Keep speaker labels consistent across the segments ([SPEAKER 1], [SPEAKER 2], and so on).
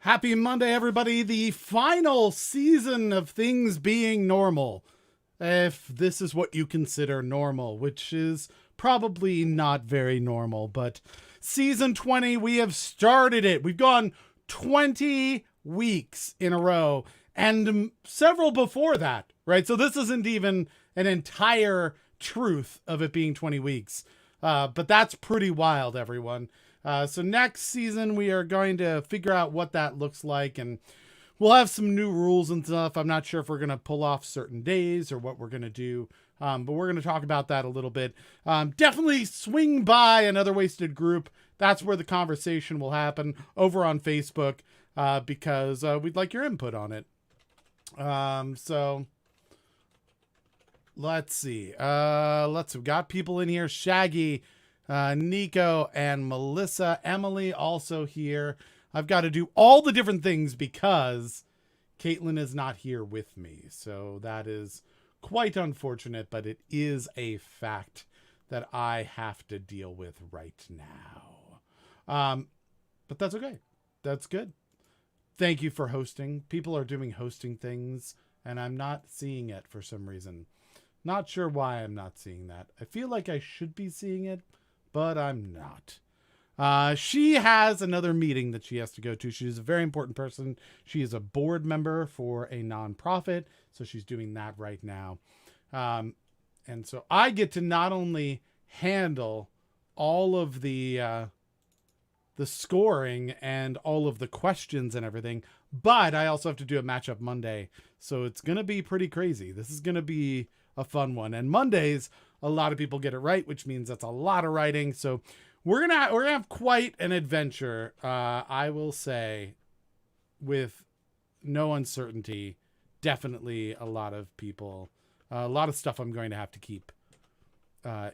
[SPEAKER 1] Happy Monday, everybody. The final season of things being normal. If this is what you consider normal, which is probably not very normal, but season 20, we have started it. We've gone 20 weeks in a row and several before that, right? So this isn't even an entire truth of it being 20 weeks. But that's pretty wild, everyone. So next season, we are going to figure out what that looks like, and we'll have some new rules and stuff. I'm not sure if we're going to pull off certain days or what we're going to do, but we're going to talk about that a little bit. Definitely swing by another Wasted Group. That's where the conversation will happen over on Facebook, because we'd like your input on it. So let's see. We've got people in here. Shaggy, Nico, and Melissa. Emily also here. I've got to do all the different things because Caitlin is not here with me. So that is quite unfortunate, but it is a fact that I have to deal with right now. But that's okay. That's good. Thank you for hosting. People are doing hosting things, and I'm not seeing it for some reason. Not sure why I'm not seeing that. I feel like I should be seeing it, but I'm not. She has another meeting that she has to go to. She's a very important person. She is a board member for a nonprofit, so she's doing that right now. And so I get to not only handle all of the scoring and all of the questions and everything, but I also have to do a matchup Monday. So it's going to be pretty crazy. This is going to be a fun one. And Mondays, a lot of people get it right, which means that's a lot of writing. So we're gonna have quite an adventure. I will say, with no uncertainty, definitely a lot of people, a lot of stuff I'm going to have to keep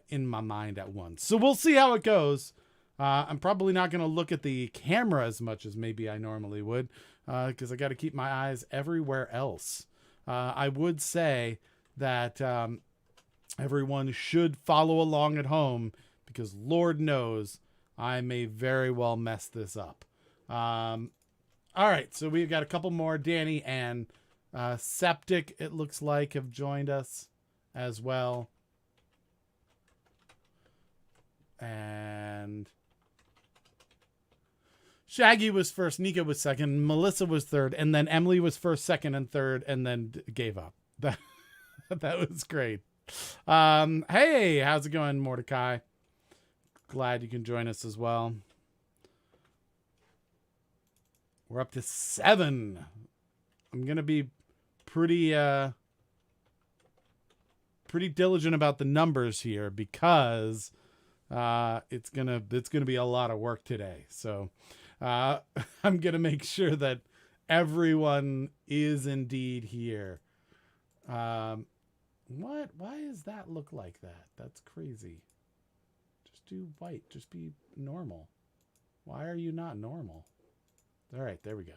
[SPEAKER 1] in my mind at once. So we'll see how it goes. I'm probably not going to look at the camera as much as maybe I normally would, because I got to keep my eyes everywhere else. I would say that everyone should follow along at home, because Lord knows I may very well mess this up. All right, so we've got a couple more. Danny and Septic, it looks like, have joined us as well. And Shaggy was first, Nico was second, Melissa was third, and then Emily was first, second, and third, and then gave up. That was great. Hey, how's it going, Mordecai? Glad you can join us as well. We're up to 7. I'm gonna be pretty diligent about the numbers here, because it's gonna be a lot of work today. So I'm gonna make sure that everyone is indeed here. What? Why does that look like that? That's crazy. Just do white. Just be normal. Why are you not normal? All right, there we go.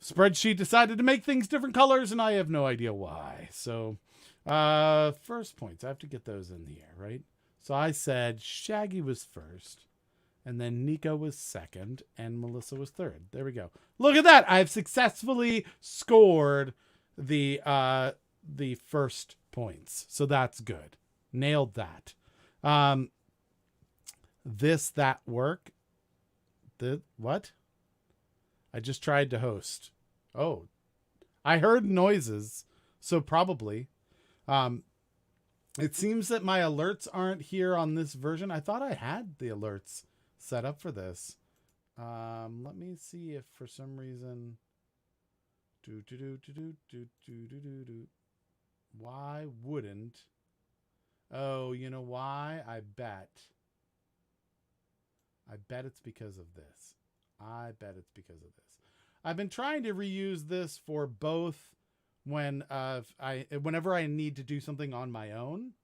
[SPEAKER 1] Spreadsheet decided to make things different colors, and I have no idea why. So, first points. I have to get those in the air, right? So I said Shaggy was first, and then Nico was second, and Melissa was third. There we go. Look at that. I've successfully scored the first points. So that's good. Nailed that. That work. What? I just tried to host. Oh, I heard noises. So probably. It seems that my alerts aren't here on this version. I thought I had the alerts set up for this. Let me see if for some reason. Why wouldn't? Oh, you know why? I bet it's because of this. I've been trying to reuse this for both whenever I need to do something on my own.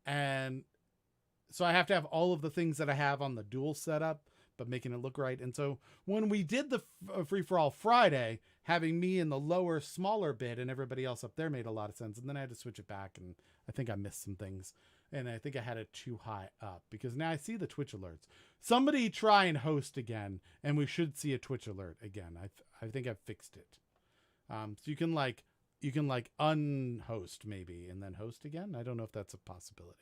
[SPEAKER 1] And so I have to have all of the things that I have on the dual setup, but making it look right. And so when we did the free for all Friday, having me in the lower, smaller bit and everybody else up there made a lot of sense. And then I had to switch it back, and I think I missed some things. And I think I had it too high up because now I see the Twitch alerts. Somebody try and host again, and we should see a Twitch alert again. I think I've fixed it. So you can unhost maybe and then host again. I don't know if that's a possibility.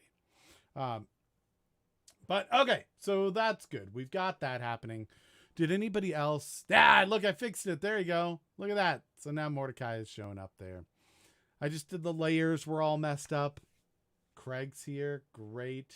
[SPEAKER 1] But okay, so that's good. We've got that happening. Did anybody else? Look, I fixed it. There you go. Look at that. So now Mordecai is showing up there. I just did the layers were all messed up. Craig's here. Great.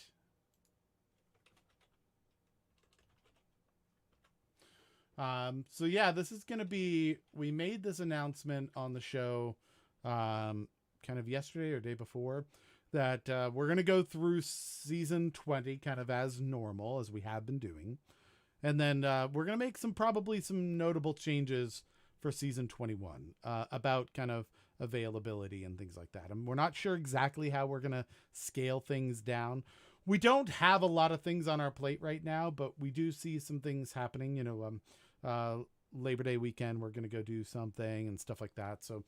[SPEAKER 1] So yeah, this is going to be, we made this announcement on the show, kind of yesterday or day before, that we're going to go through season 20 kind of as normal as we have been doing. And then we're going to make probably some notable changes for season 21 about kind of availability and things like that. And we're not sure exactly how we're going to scale things down. We don't have a lot of things on our plate right now, but we do see some things happening, Labor Day weekend, we're going to go do something and stuff like that. So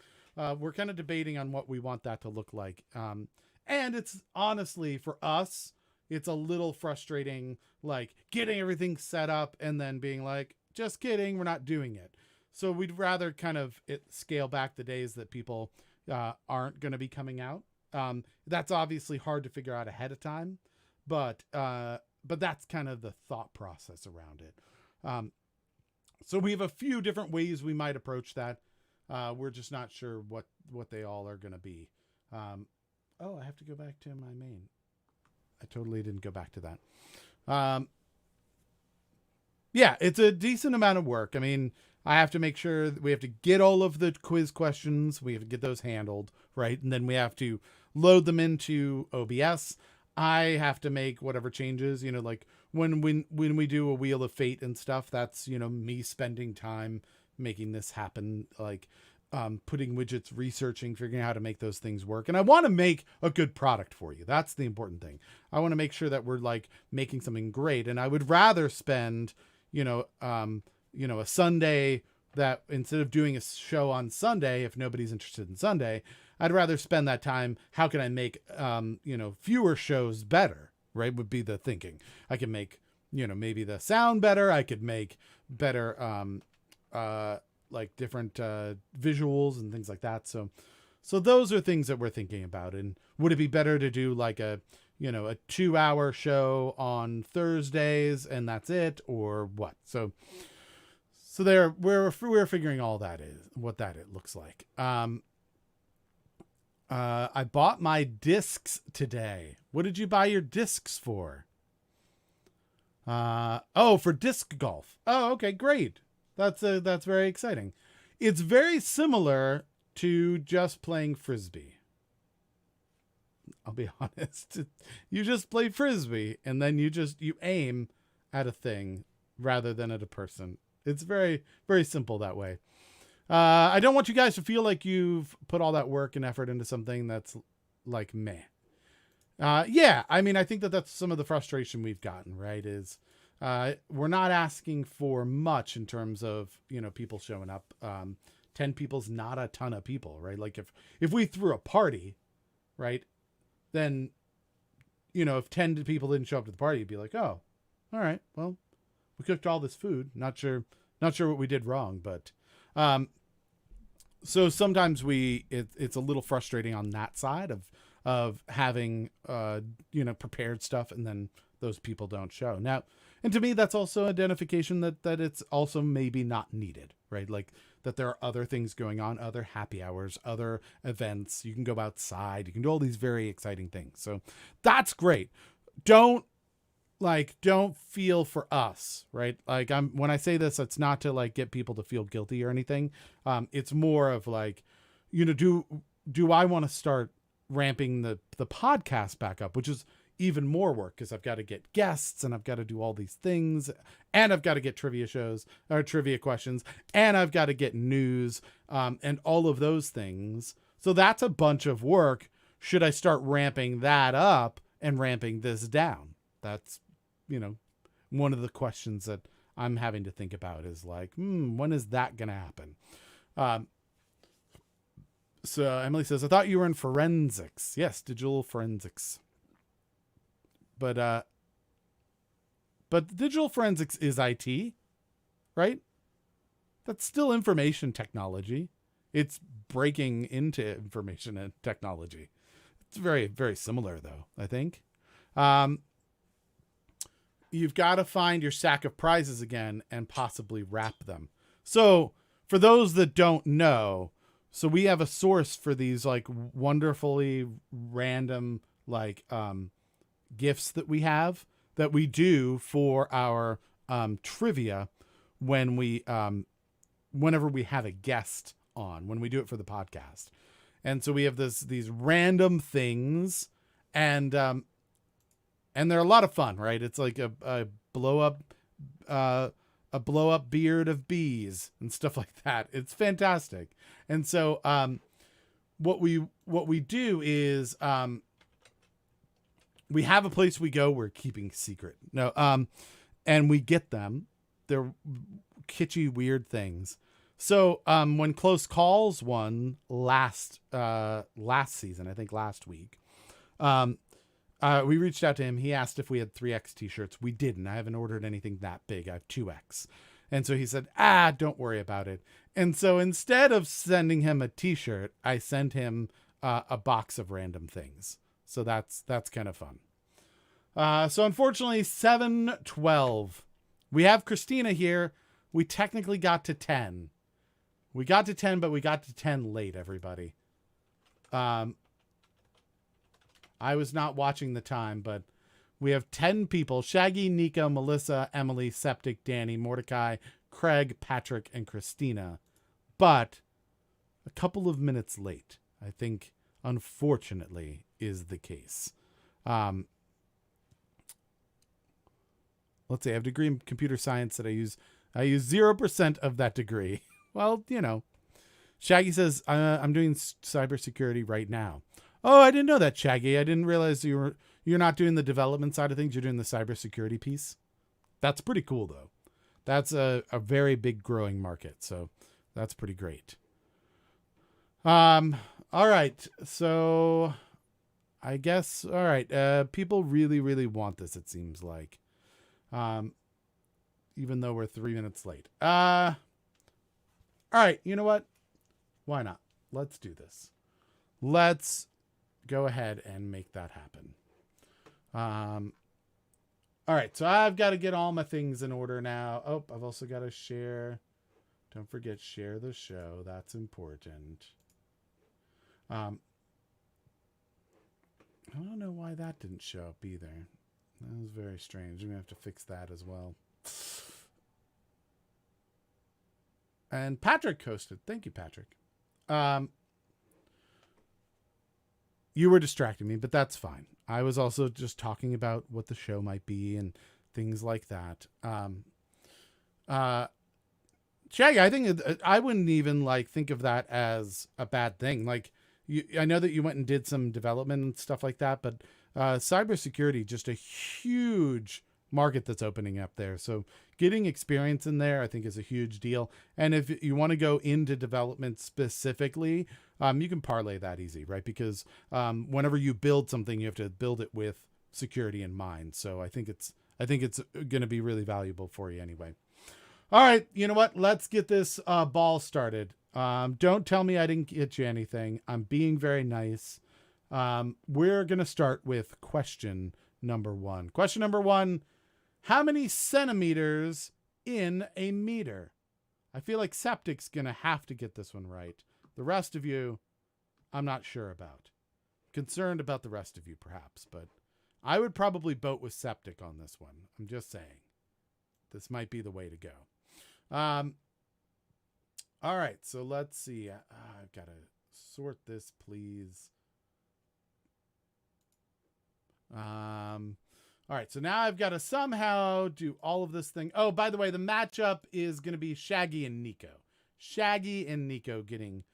[SPEAKER 1] we're kind of debating on what we want that to look like. And it's honestly, for us, it's a little frustrating, like getting everything set up and then being like, just kidding, we're not doing it. So we'd rather kind of scale back the days that people aren't going to be coming out. That's obviously hard to figure out ahead of time, but that's kind of the thought process around it. So we have a few different ways we might approach that. We're just not sure what they all are going to be. I have to go back to my main. I totally didn't go back to that. Yeah, it's a decent amount of work. I mean, I have to make sure that we have to get all of the quiz questions. We have to get those handled, right? And then we have to load them into OBS. I have to make whatever changes, like when we do a Wheel of Fate and stuff, that's, me spending time making this happen, like putting widgets, researching, figuring out how to make those things work. And I want to make a good product for you. That's the important thing. I want to make sure that we're like making something great. And I would rather spend, a Sunday that instead of doing a show on Sunday, if nobody's interested in Sunday, I'd rather spend that time. How can I make, fewer shows better, right? Would be the thinking. I can make, maybe the sound better. I could make better, like different, visuals and things like that. So those are things that we're thinking about. And would it be better to do like a 2-hour show on Thursdays and that's it, or what? So there, we're figuring all that is what that it looks like. I bought my discs today. What did you buy your discs for? For disc golf. Oh, okay, great. That's very exciting. It's very similar to just playing Frisbee. I'll be honest. You just play Frisbee and then you aim at a thing rather than at a person. It's very, very simple that way. I don't want you guys to feel like you've put all that work and effort into something that's like meh. I mean, I think that's some of the frustration we've gotten, right? Is we're not asking for much in terms of, people showing up. 10 people's not a ton of people, right? Like if we threw a party, right, then, if 10 people didn't show up to the party, you'd be like, oh, all right, well, we cooked all this food. Not sure what we did wrong, but so sometimes it's a little frustrating on that side of having prepared stuff and then those people don't show. Now, and to me that's also identification that it's also maybe not needed, right? Like that there are other things going on, other happy hours, other events. You can go outside, you can do all these very exciting things. So that's great. Don't feel for us, right? Like when I say this, it's not to like get people to feel guilty or anything. It's more of like, do I want to start ramping the podcast back up, which is even more work because I've got to get guests and I've got to do all these things and I've got to get trivia questions and I've got to get news and all of those things. So that's a bunch of work. Should I start ramping that up and ramping this down? That's, one of the questions that I'm having to think about is like, when is that going to happen? So Emily says, I thought you were in forensics. Yes, digital forensics. But digital forensics is IT, right? That's still information technology. It's breaking into information and technology. It's very, very similar, though, I think. You've got to find your stack of prizes again and possibly wrap them. So for those that don't know, so we have a source for these like wonderfully random like gifts that we have that we do for our trivia when we whenever we have a guest on, when we do it for the podcast. And so we have these random things, and they're a lot of fun, right? It's like a blow up beard of bees and stuff like that. It's fantastic. And so what we do is we have a place we go. We're keeping secret. No, and we get them. They're kitschy, weird things. So when Close Calls won last season, I think last week, we reached out to him. He asked if we had 3X t-shirts. We didn't. I haven't ordered anything that big. I have 2X. And so he said, don't worry about it. And so instead of sending him a t-shirt, I sent him a box of random things. So that's kind of fun. So unfortunately, 7-12. We have Christina here. We technically got to 10. We got to 10, but we got to 10 late, everybody. I was not watching the time, but we have 10 people. Shaggy, Nico, Melissa, Emily, Septic, Danny, Mordecai, Craig, Patrick, and Christina. But a couple of minutes late, I think, unfortunately, is the case. Let's see, I have a degree in computer science that I use 0% of that degree. Well, you know. Shaggy says, I'm doing cybersecurity right now. Oh, I didn't know that, Shaggy. I didn't realize you're not doing the development side of things. You're doing the cybersecurity piece. That's pretty cool, though. That's a very big growing market. So that's pretty great. All right. So I guess, all right. People really, really want this, it seems like. Even though we're 3 minutes late. All right, you know what? Why not? Let's do this. Let's go ahead and make that happen. All right, so I've got to get all my things in order now. Oh, I've also got to share. Don't forget, share the show. That's important. I don't know why that didn't show up either. That was very strange. I'm going to have to fix that as well. And Patrick hosted. Thank you, Patrick. You were distracting me, but that's fine. I was also just talking about what the show might be and things like that. Shaggy, I think I wouldn't even like think of that as a bad thing. Like, I know that you went and did some development and stuff like that, but cybersecurity, just a huge market that's opening up there. So getting experience in there, I think, is a huge deal. And if you want to go into development specifically, you can parlay that easy, right? Because whenever you build something, you have to build it with security in mind. So I think it's going to be really valuable for you anyway. All right, you know what? Let's get this ball started. Don't tell me I didn't get you anything. I'm being very nice. We're going to start with question number 1. Question number 1, how many centimeters in a meter? I feel like Septic's going to have to get this one right. The rest of you, I'm not sure about. Concerned about the rest of you, perhaps, but I would probably vote with Septic on this one. I'm just saying. This might be the way to go. All right, so let's see. I've got to sort this, please. All right, so now I've got to somehow do all of this thing. Oh, by the way, the matchup is going to be Shaggy and Nico. Shaggy and Nico getting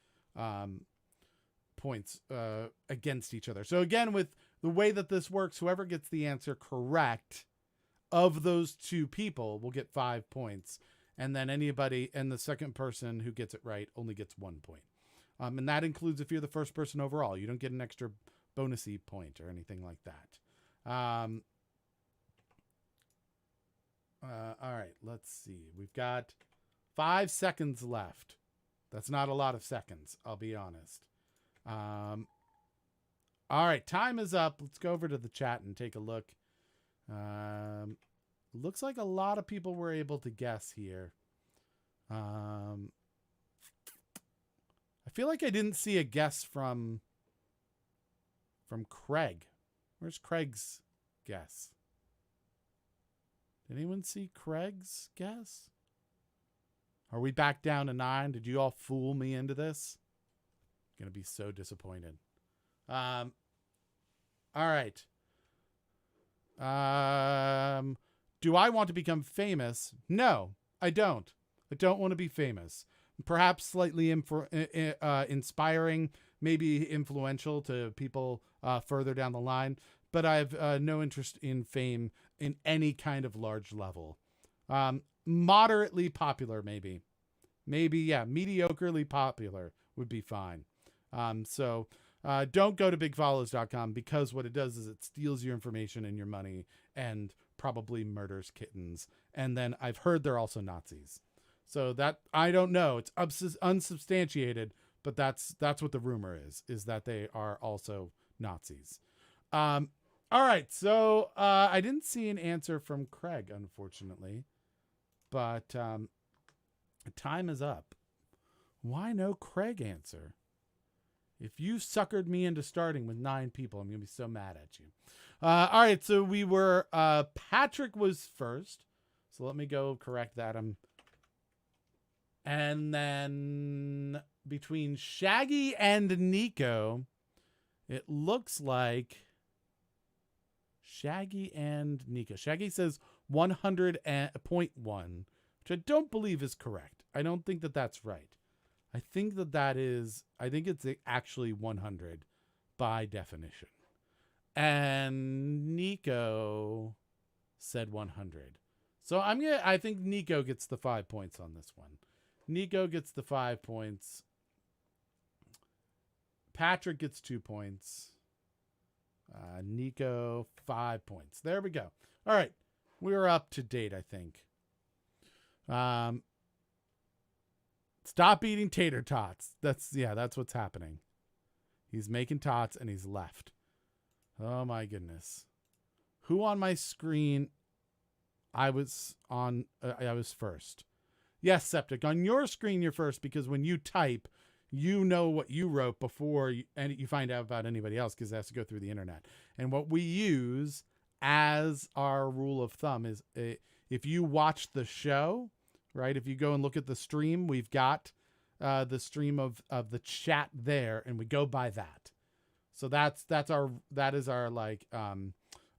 [SPEAKER 1] points against each other. So again, with the way that this works, whoever gets the answer correct of those two people will get 5 points. And then the second person who gets it right only gets 1 point. And that includes if you're the first person overall. You don't get an extra bonusy point or anything like that. All right, let's see. We've got 5 seconds left. That's not a lot of seconds, I'll be honest. All right, time is up. Let's go over to the chat and take a look. Looks like a lot of people were able to guess here. I feel like I didn't see a guess from Craig. Where's Craig's guess? Did anyone see Craig's guess? Are we back down to 9? Did you all fool me into this? I'm gonna be so disappointed. All right. Do I want to become famous? No, I don't. I don't want to be famous. Perhaps slightly inspiring, maybe influential to people further down the line, but I have no interest in fame in any kind of large level. Moderately popular, maybe. Yeah, mediocrely popular would be fine. So don't go to bigfollows.com, because what it does is it steals your information and your money and probably murders kittens. And then I've heard they're also Nazis. So that, I don't know. It's unsubstantiated, but that's what the rumor is that they are also Nazis. All right. So I didn't see an answer from Craig, unfortunately, but time is up. Why no Craig answer? If you suckered me into starting with 9 people, I'm going to be so mad at you. All right. So we were, Patrick was first. So let me go correct that. And then between Shaggy and Nico, it looks like Shaggy and Nico. Shaggy says 100.1, which I don't believe is correct. I don't think that that's right. I think it's actually 100 by definition. And Nico said 100. So I think Nico gets the 5 points on this one. Nico gets the 5 points. Patrick gets 2 points. Nico, 5 points. There we go. All right. We're up to date, I think. Stop eating tater tots. That's what's happening. He's making tots and he's left. Oh my goodness. Who on my screen? I was first. Yes, Septic. On your screen, you're first, because when you type, you know what you wrote before you find out about anybody else, because it has to go through the internet. And what we use as our rule of thumb is if you watch the show, right? If you go and look at the stream, we've got the stream of the chat there, and we go by that. So that is our like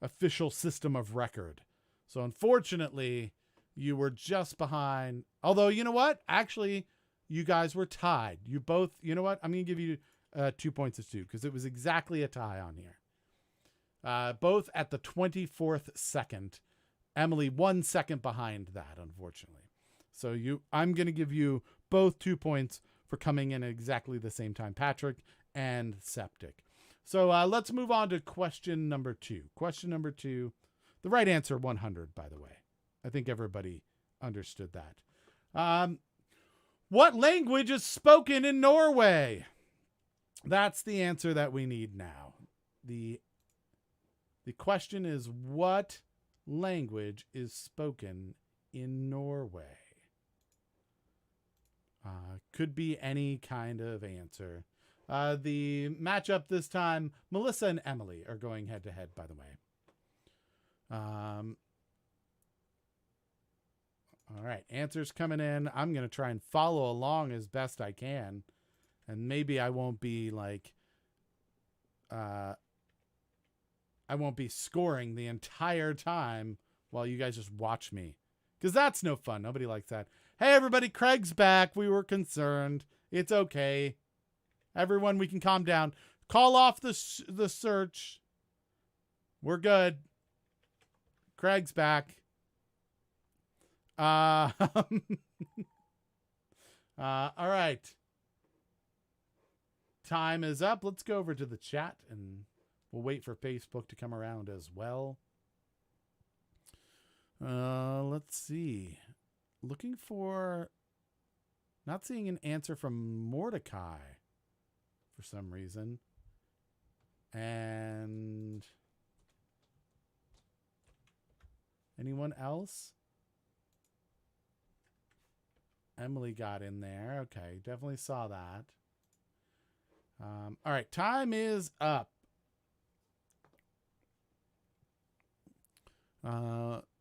[SPEAKER 1] official system of record. So unfortunately, you were just behind. Although, you know what? Actually, you guys were tied. You both, you know what? I'm going to give you 2 points as 2, because it was exactly a tie on here. Both at the 24th second. Emily 1 second behind that, unfortunately. So I'm going to give you both 2 points for coming in at exactly the same time, Patrick and Septic. So let's move on to question number 2. Question number 2. The right answer, 100, by the way. I think everybody understood that. What language is spoken in Norway? That's the answer that we need now. The question is, what language is spoken in Norway? Could be any kind of answer. The matchup this time, Melissa and Emily are going head to head, by the way. All right, answers coming in. I'm going to try and follow along as best I can. And maybe I won't be like, I won't be scoring the entire time while you guys just watch me, because that's no fun. Nobody likes that. Hey, everybody, Craig's back. We were concerned. It's okay. Everyone, we can calm down. Call off the search. We're good. Craig's back. All right. Time is up. Let's go over to the chat and we'll wait for Facebook to come around as well. Let's see. Looking for... Not seeing an answer from Mordecai for some reason. And... Anyone else? Emily got in there. Okay, definitely saw that. All right, time is up.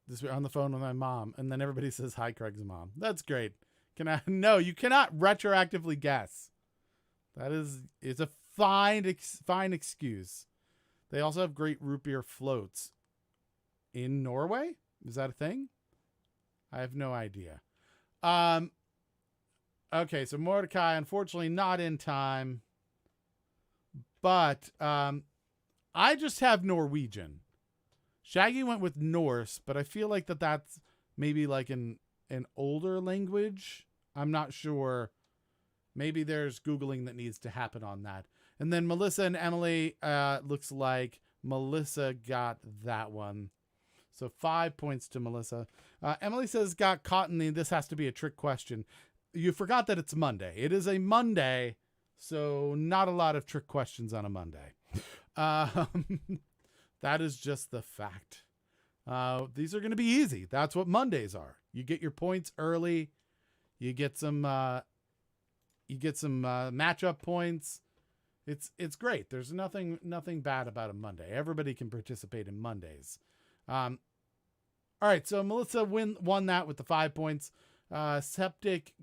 [SPEAKER 1] This on the phone with my mom, and then everybody says hi, Craig's mom. That's great. Can I? No, you cannot retroactively guess. That is, it's a fine excuse. They also have great root beer floats in Norway. Is that a thing? I have no idea. Okay, so Mordecai, unfortunately, not in time. But I just have Norwegian. Shaggy went with Norse, but I feel like that's maybe like an older language. I'm not sure. Maybe there's Googling that needs to happen on that. And then Melissa and Emily, looks like Melissa got that one. So 5 points to Melissa. Emily says, got caught in this has to be a trick question. You forgot that it's Monday. It is a Monday, so not a lot of trick questions on a Monday. That is just the fact. These are going to be easy. That's what Mondays are. You get your points early. You get some matchup points. It's great. There's nothing bad about a Monday. Everybody can participate in Mondays. All right, so Melissa won that with the 5 points. Septic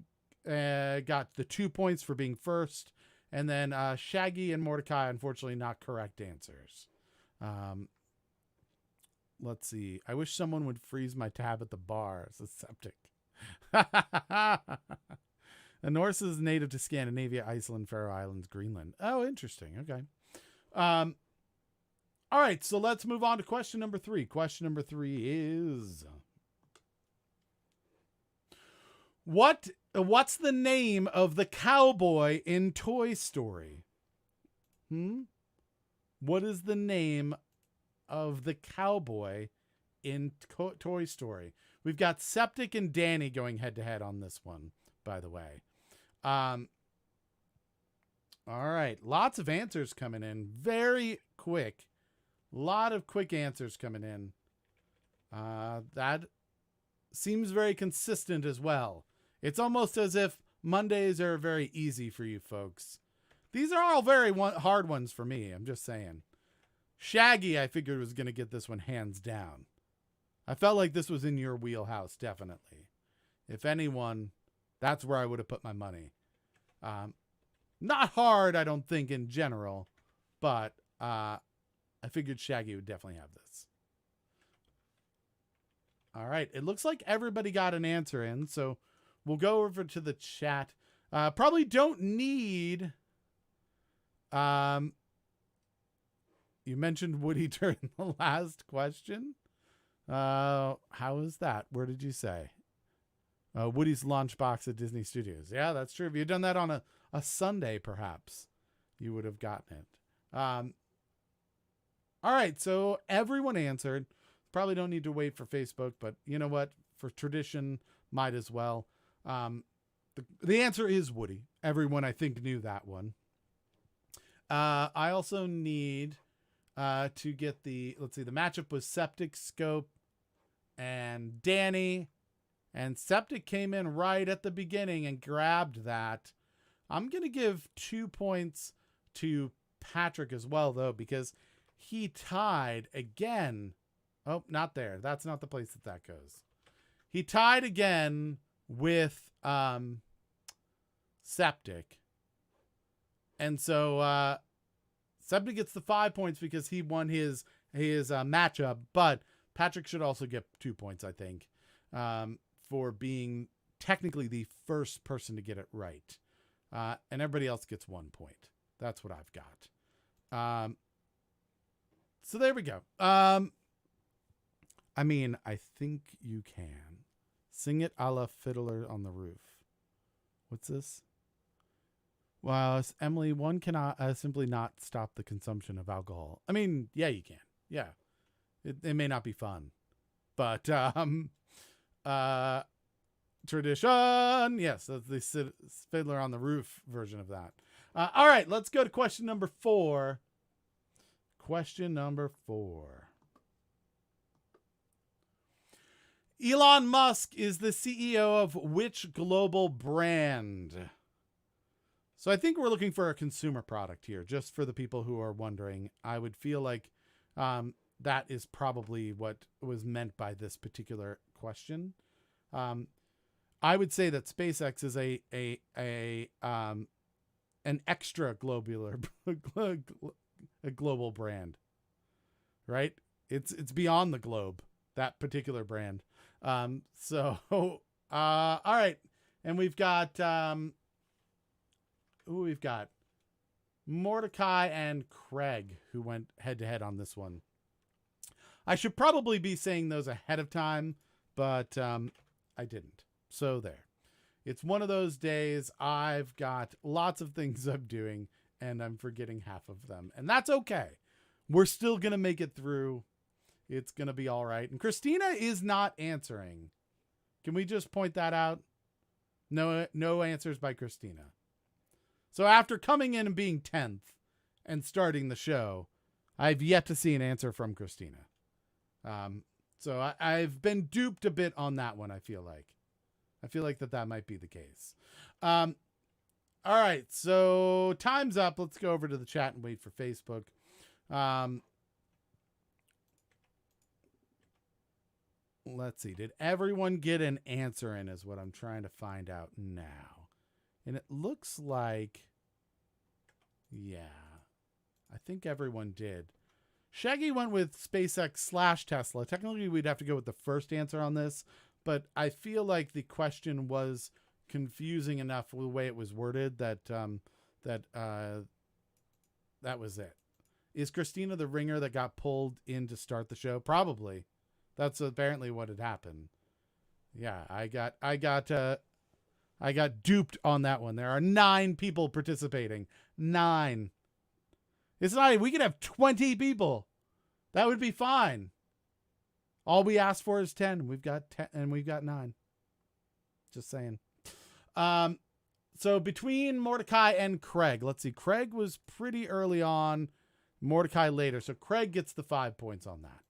[SPEAKER 1] got the 2 points for being first. And then Shaggy and Mordecai, unfortunately, not correct answers. Let's see. I wish someone would freeze my tab at the bar. Says Septic. A Norse is native to Scandinavia, Iceland, Faroe Islands, Greenland. Oh, interesting. Okay. All right, so let's move on to question number 3. Question number 3 is... What's the name of the cowboy in Toy Story? What is the name of the cowboy in Toy Story? We've got Septic and Danny going head to head on this one, by the way. All right, lots of answers coming in. Very quick. A lot of quick answers coming in. That seems very consistent as well. It's almost as if Mondays are very easy for you folks. These are all very hard ones for me. I'm just saying. Shaggy, I figured, was going to get this one hands down. I felt like this was in your wheelhouse, definitely. If anyone, that's where I would have put my money. Not hard, I don't think, in general. But I figured Shaggy would definitely have this. All right. It looks like everybody got an answer in, so... We'll go over to the chat. Probably don't need... You mentioned Woody during the last question. How is that? Where did you say? Woody's lunchbox at Disney Studios. Yeah, that's true. If you'd done that on a Sunday, perhaps, you would have gotten it. All right, so everyone answered. Probably don't need to wait for Facebook, but you know what? For tradition, might as well. The answer is Woody. Everyone, I think, knew that one. I also need to get the, let's see, the matchup was Septic, Scope, and Danny. And Septic came in right at the beginning and grabbed that. I'm going to give 2 points to Patrick as well, though, because he tied again. Oh, not there. That's not the place that goes. He tied again with Septic. And so Septic gets the 5 points because he won his matchup, but Patrick should also get 2 points, I think, for being technically the first person to get it right. And everybody else gets 1 point. That's what I've got. So there we go. I mean, I think you can Sing it a la Fiddler on the Roof. What's this? Well, Emily, one cannot simply not stop the consumption of alcohol. I mean, yeah, you can. Yeah. It may not be fun. But, tradition. Yes, that's the Fiddler on the Roof version of that. All right, let's go to question number 4. Question number 4. Elon Musk is the CEO of which global brand? So I think we're looking for a consumer product here, just for the people who are wondering. I would feel like that is probably what was meant by this particular question. I would say that SpaceX is an extra globular a global brand, right? It's beyond the globe, that particular brand. All right, and we've got we've got Mordecai and Craig who went head to head on this one. I should probably be saying those ahead of time, but I didn't. So there. It's one of those days. I've got lots of things I'm doing and I'm forgetting half of them. And that's okay. We're still going to make it through. It's going to be all right. And Christina is not answering. Can we just point that out? No answers by Christina. So after coming in and being 10th and starting the show, I've yet to see an answer from Christina. So I've been duped a bit on that one, I feel like. I feel like that might be the case. All right, so time's up. Let's go over to the chat and wait for Facebook. Let's see. Did everyone get an answer in is what I'm trying to find out now. And it looks like, yeah, I think everyone did. Shaggy went with SpaceX / Tesla. Technically, we'd have to go with the first answer on this, but I feel like the question was confusing enough with the way it was worded that that was it. Is Christina the ringer that got pulled in to start the show? Probably. That's apparently what had happened. Yeah, I got duped on that one. There are 9 people participating. 9. It's not. We could have 20 people. That would be fine. All we asked for is 10. We've got 10, and we've got 9. Just saying. So between Mordecai and Craig, let's see. Craig was pretty early on. Mordecai later. So Craig gets the 5 points on that.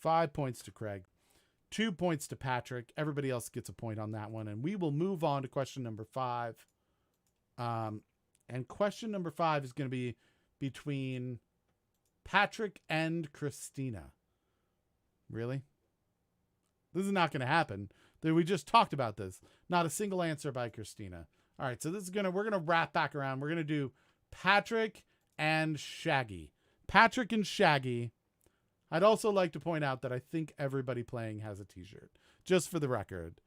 [SPEAKER 1] 5 points to Craig. 2 points to Patrick. Everybody else gets a point on that one. And we will move on to question number 5. And question number 5 is going to be between Patrick and Christina. Really? This is not going to happen. We just talked about this. Not a single answer by Christina. All right, so this is we're going to wrap back around. We're going to do Patrick and Shaggy. Patrick and Shaggy. I'd also like to point out that I think everybody playing has a t-shirt. Just for the record,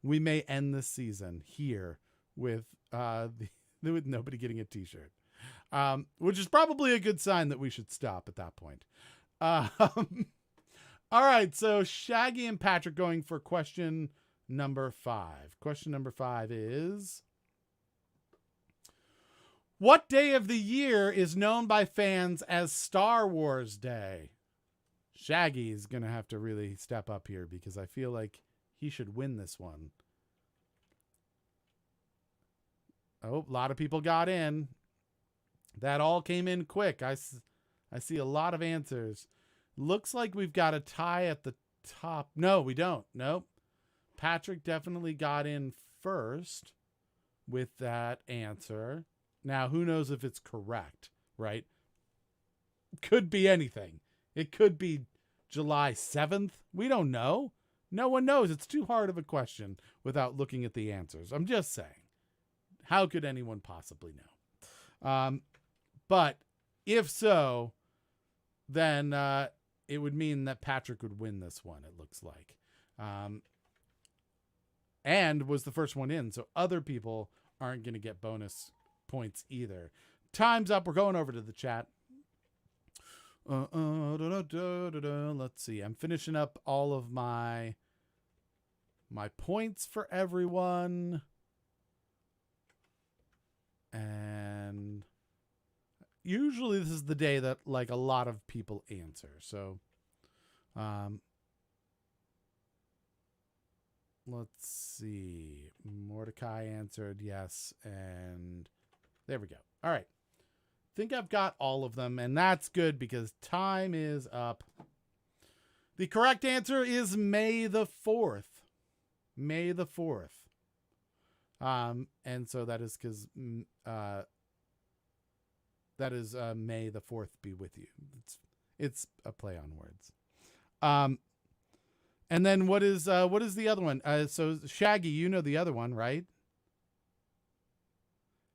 [SPEAKER 1] we may end this season here with with nobody getting a t-shirt, which is probably a good sign that we should stop at that point. All right, so Shaggy and Patrick going for question number 5. Question number 5 is, what day of the year is known by fans as Star Wars Day? Shaggy is going to have to really step up here because I feel like he should win this one. Oh, a lot of people got in. That all came in quick. I see a lot of answers. Looks like we've got a tie at the top. No, we don't. Nope. Patrick definitely got in first with that answer. Now, who knows if it's correct, right? Could be anything. It could be July 7th. We don't know. No one knows. It's too hard of a question without looking at the answers. I'm just saying. How could anyone possibly know? But if so, then it would mean that Patrick would win this one, it looks like. And was the first one in, so other people aren't going to get bonus points either. Time's up. We're going over to the chat. Let's see. I'm finishing up all of my my points for everyone. And usually this is the day that like a lot of people answer. So let's see. Mordecai answered yes, and there we go. All right. Think I've got all of them, and that's good because time is up. The correct answer is May the 4th. May the 4th. And so that is because that is May the 4th be with you. It's a play on words. And then what is the other one? So Shaggy, you know the other one, right?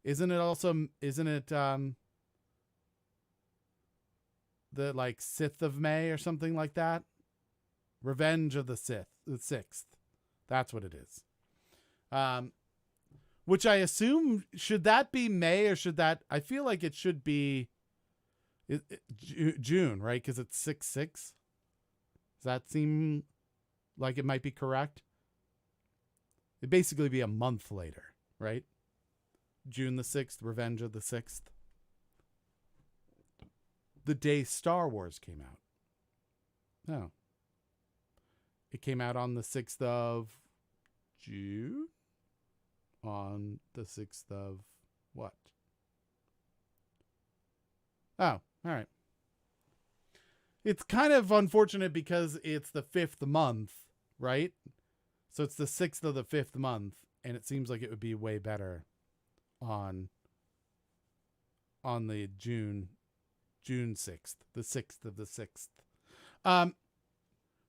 [SPEAKER 1] Isn't it the like Sith of May or something like that? Revenge of the Sith, the 6th. That's what it is. Which I assume, should that be May or should that, I feel like it should be June, right? Because it's 6/6. Does that seem like it might be correct? It'd basically be a month later, right? June the 6th, Revenge of the 6th. The day Star Wars came out. Oh. It came out on the 6th of June? On the 6th of what? Oh, all right. It's kind of unfortunate because it's the 5th month, right? So it's the 6th of the 5th month, and it seems like it would be way better on the June 6th, the 6th of the 6th.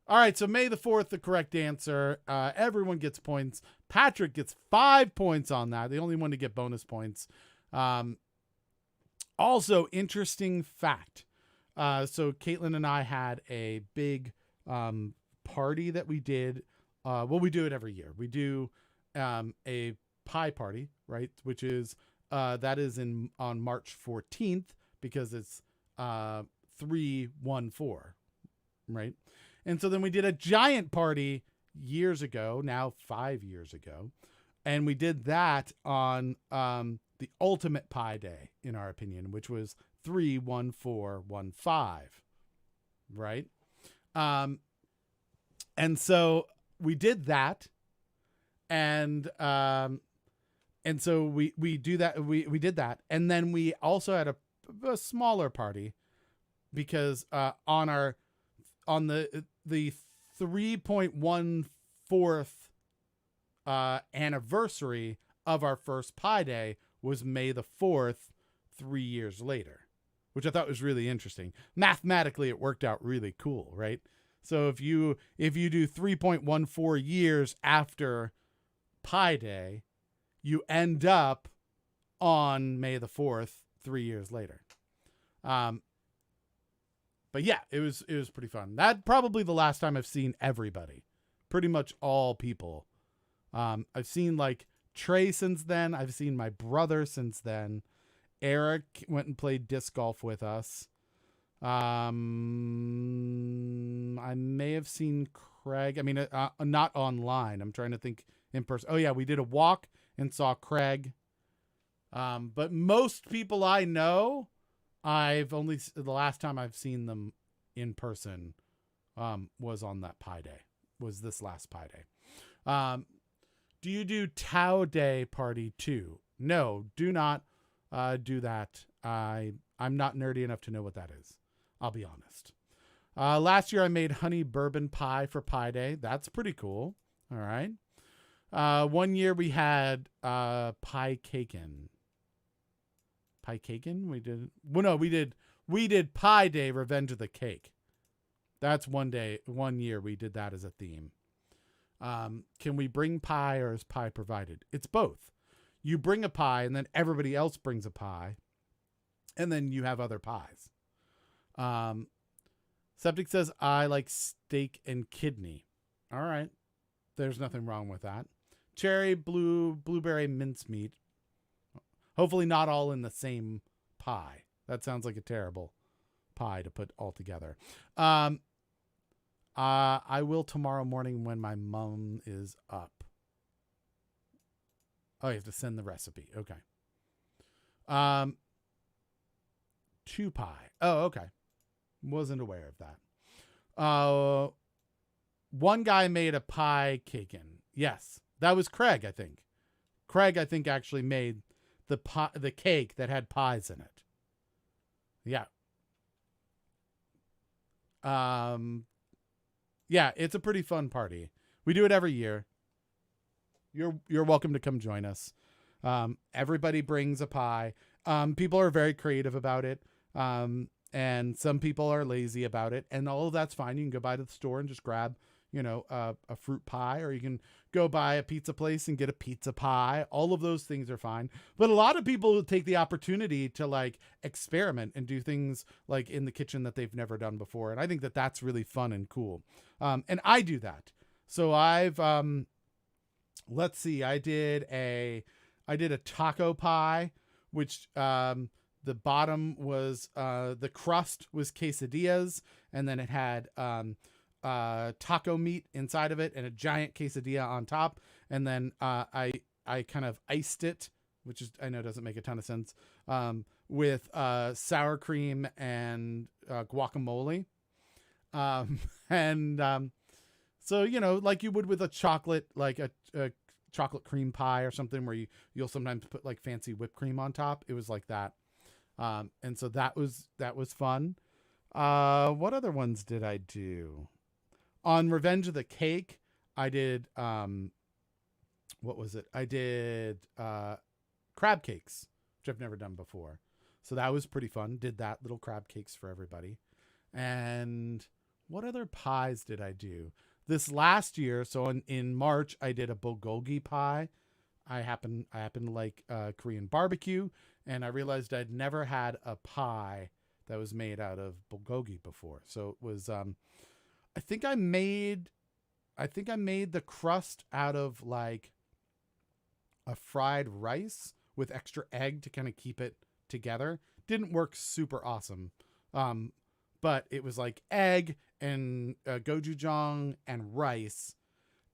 [SPEAKER 1] All right, so May the 4th, the correct answer. Everyone gets points. Patrick gets 5 points on that. The only one to get bonus points. Also, interesting fact. So Caitlin and I had a big party that we did. Well, we do it every year. We do a pie party, right? Which is that is on March 14th because it's 3/14, right? And so then we did a giant party years ago, now 5 years ago. And we did that on the ultimate pie day, in our opinion, which was 3/14/15, right? And so we did that. And so we do that. We did that. And then we also had a smaller party because on the 3.14th anniversary of our first Pi Day was May the 4th, 3 years later, which I thought was really interesting. Mathematically, it worked out really cool, right? So if you do 3.14 years after Pi Day, you end up on May the 4th, 3 years later. But yeah, it was pretty fun. That probably the last time I've seen everybody, pretty much all people. I've seen like Trey since then. I've seen my brother since then. Eric went and played disc golf with us. I may have seen Craig. I mean, not online. I'm trying to think in person. Oh yeah, we did a walk and saw Craig. But most people I know, the last time I've seen them in person was on that Pi Day, was this last Pi Day. Do you do Tau Day party too? No, do not do that. I'm not nerdy enough to know what that is. I'll be honest. Last year I made honey bourbon pie for Pi Day. That's pretty cool. All right. 1 year we had pie cakin. Pie cakin? We did Pi Day Revenge of the Cake. That's 1 year we did that as a theme. Can we bring pie or is pie provided? It's both. You bring a pie and then everybody else brings a pie. And then you have other pies. Septic says, I like steak and kidney. All right. There's nothing wrong with that. Cherry, blueberry, mincemeat. Hopefully not all in the same pie. That sounds like a terrible pie to put all together. I will tomorrow morning when my mom is up. Oh, you have to send the recipe. Okay. 2 pie. Oh, okay. Wasn't aware of that. One guy made a pie cake in. Yes, that was Craig, I think. Craig, I think, actually made the cake that had pies in it. Yeah. Yeah, it's a pretty fun party. We do it every year. You're welcome to come join us. Everybody brings a pie. People are very creative about it. And some people are lazy about it, and all of that's fine. You can go by to the store and just grab, a fruit pie, or you can go by a pizza place and get a pizza pie. All of those things are fine. But a lot of people take the opportunity to like experiment and do things like in the kitchen that they've never done before. And I think that that's really fun and cool. And I do that. So I've, let's see, I did a taco pie, which, the bottom was, the crust was quesadillas, and then it had taco meat inside of it and a giant quesadilla on top. And then I kind of iced it, which is, I know doesn't make a ton of sense, with sour cream and guacamole. So, like you would with a chocolate, like a chocolate cream pie or something, where you'll sometimes put like fancy whipped cream on top. It was like that. And so that was fun. What other ones did I do? On Revenge of the Cake, I did, what was it? I did, crab cakes, which I've never done before. So that was pretty fun. Did that, little crab cakes for everybody. And what other pies did I do? This last year, so in March, I did a bulgogi pie. I happen to like Korean barbecue, and I realized I'd never had a pie that was made out of bulgogi before. So it was, I think I made the crust out of like a fried rice with extra egg to kind of keep it together. Didn't work super awesome. But it was like egg and gochujang and rice.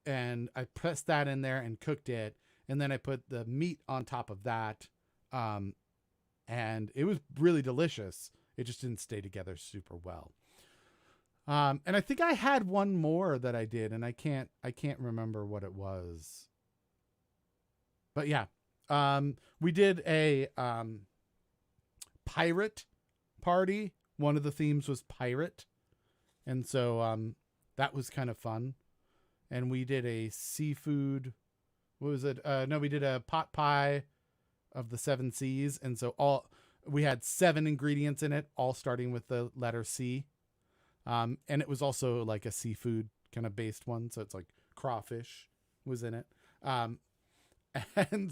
[SPEAKER 1] And I pressed that in there and cooked it. And then I put the meat on top of that. And it was really delicious. It just didn't stay together super well. And I think I had one more that I did, and I can't remember what it was. But yeah, we did a pirate party. One of the themes was pirate, and so that was kind of fun. And we did a seafood. What was it? No, we did a pot pie of the 7 C's, and so we had 7 ingredients in it, all starting with the letter C. And it was also like a seafood kind of based one. So it's like crawfish was in it. And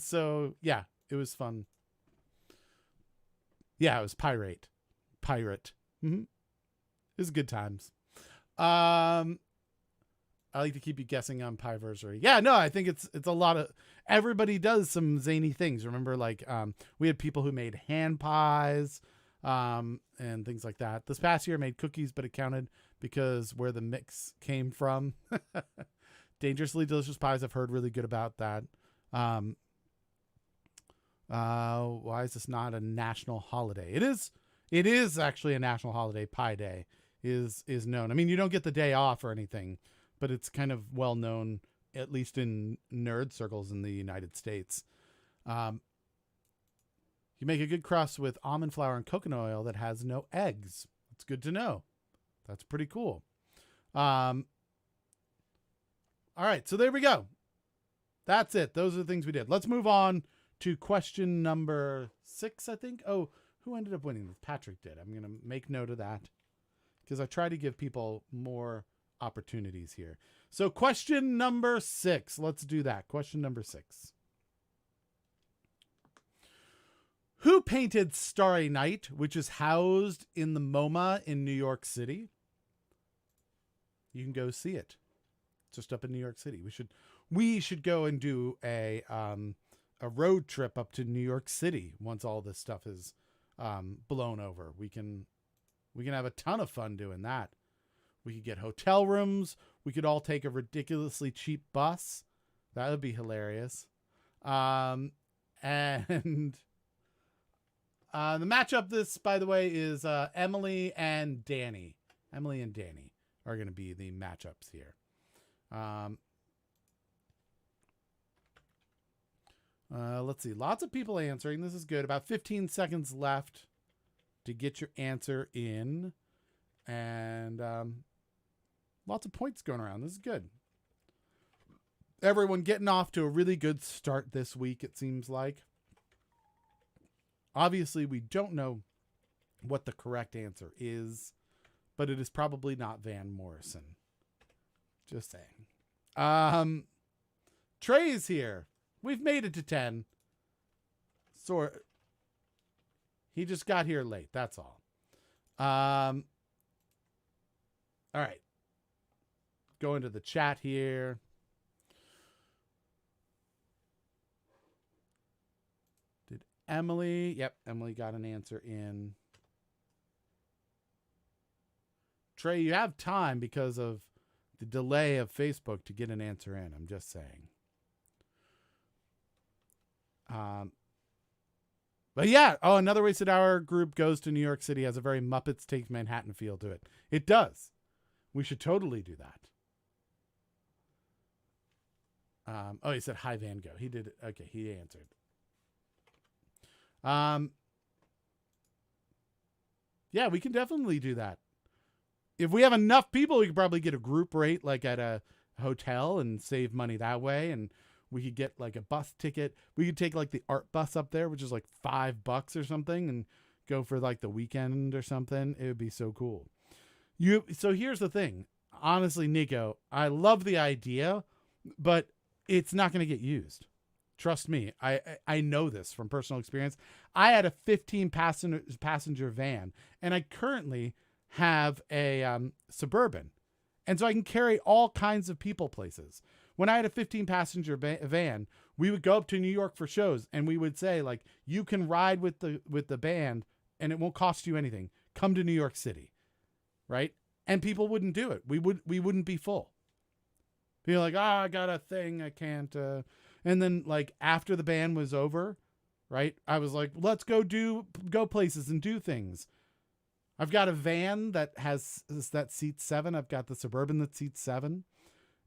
[SPEAKER 1] so, yeah, it was fun. Yeah, it was pirate. Mm-hmm. It was good times. I like to keep you guessing on Pieversary. Yeah, no, I think it's a lot of, everybody does some zany things. Remember, like, we had people who made hand pies, and things like that. This past year I made cookies, but it counted because where the mix came from. Dangerously Delicious Pies, I've heard really good about that. Why is this not a national holiday? It is actually a national holiday. Pie Day is known. I mean, you don't get the day off or anything, but it's kind of well known, at least in nerd circles in the United States. You make a good crust with almond flour and coconut oil that has no eggs. It's good to know. That's pretty cool. All right, so there we go. That's it. Those are the things we did. Let's move on to question number 6, I think. Oh, who ended up winning? Patrick did. I'm going to make note of that because I try to give people more opportunities here. So question number 6. Let's do that. Question number 6. Who painted Starry Night, which is housed in the MoMA in New York City? You can go see it. It's just up in New York City. We should go and do a road trip up to New York City once all this stuff is blown over. We can have a ton of fun doing that. We could get hotel rooms. We could all take a ridiculously cheap bus. That would be hilarious. And the matchup this, by the way, is Emily and Danny. Emily and Danny are going to be the matchups here. Let's see. Lots of people answering. This is good. About 15 seconds left to get your answer in. And lots of points going around. This is good. Everyone getting off to a really good start this week, it seems like. Obviously, we don't know what the correct answer is, but it is probably not Van Morrison. Just saying. Trey is here. We've made it to 10. He just got here late. That's all. All right. Go into the chat here. Did Emily? Yep, Emily got an answer in. Trey, you have time because of the delay of Facebook to get an answer in. I'm just saying. But yeah, Another Wasted Hour group goes to New York City has a very Muppets Take Manhattan feel to it. It does. We should totally do that. He said hi Van Gogh. He did it. Okay, he answered. Yeah, we can definitely do that. If we have enough people, we could probably get a group rate like at a hotel and save money that way. And we could get like a bus ticket. We could take like the art bus up there, which is like $5 or something, and go for like the weekend or something. It would be so cool. So here's the thing. Honestly, Nico, I love the idea, but it's not going to get used. Trust me. I know this from personal experience. I had a 15 passenger van, and I currently have a Suburban. And so I can carry all kinds of people places. When I had a 15 passenger van, we would go up to New York for shows, and we would say like, you can ride with the band and it won't cost you anything. Come to New York City. Right? And people wouldn't do it. We wouldn't be full. People like, I got a thing. I can't. And then like after the band was over, right? I was like, let's go places and do things. I've got a van that seats 7. I've got the Suburban that seats 7.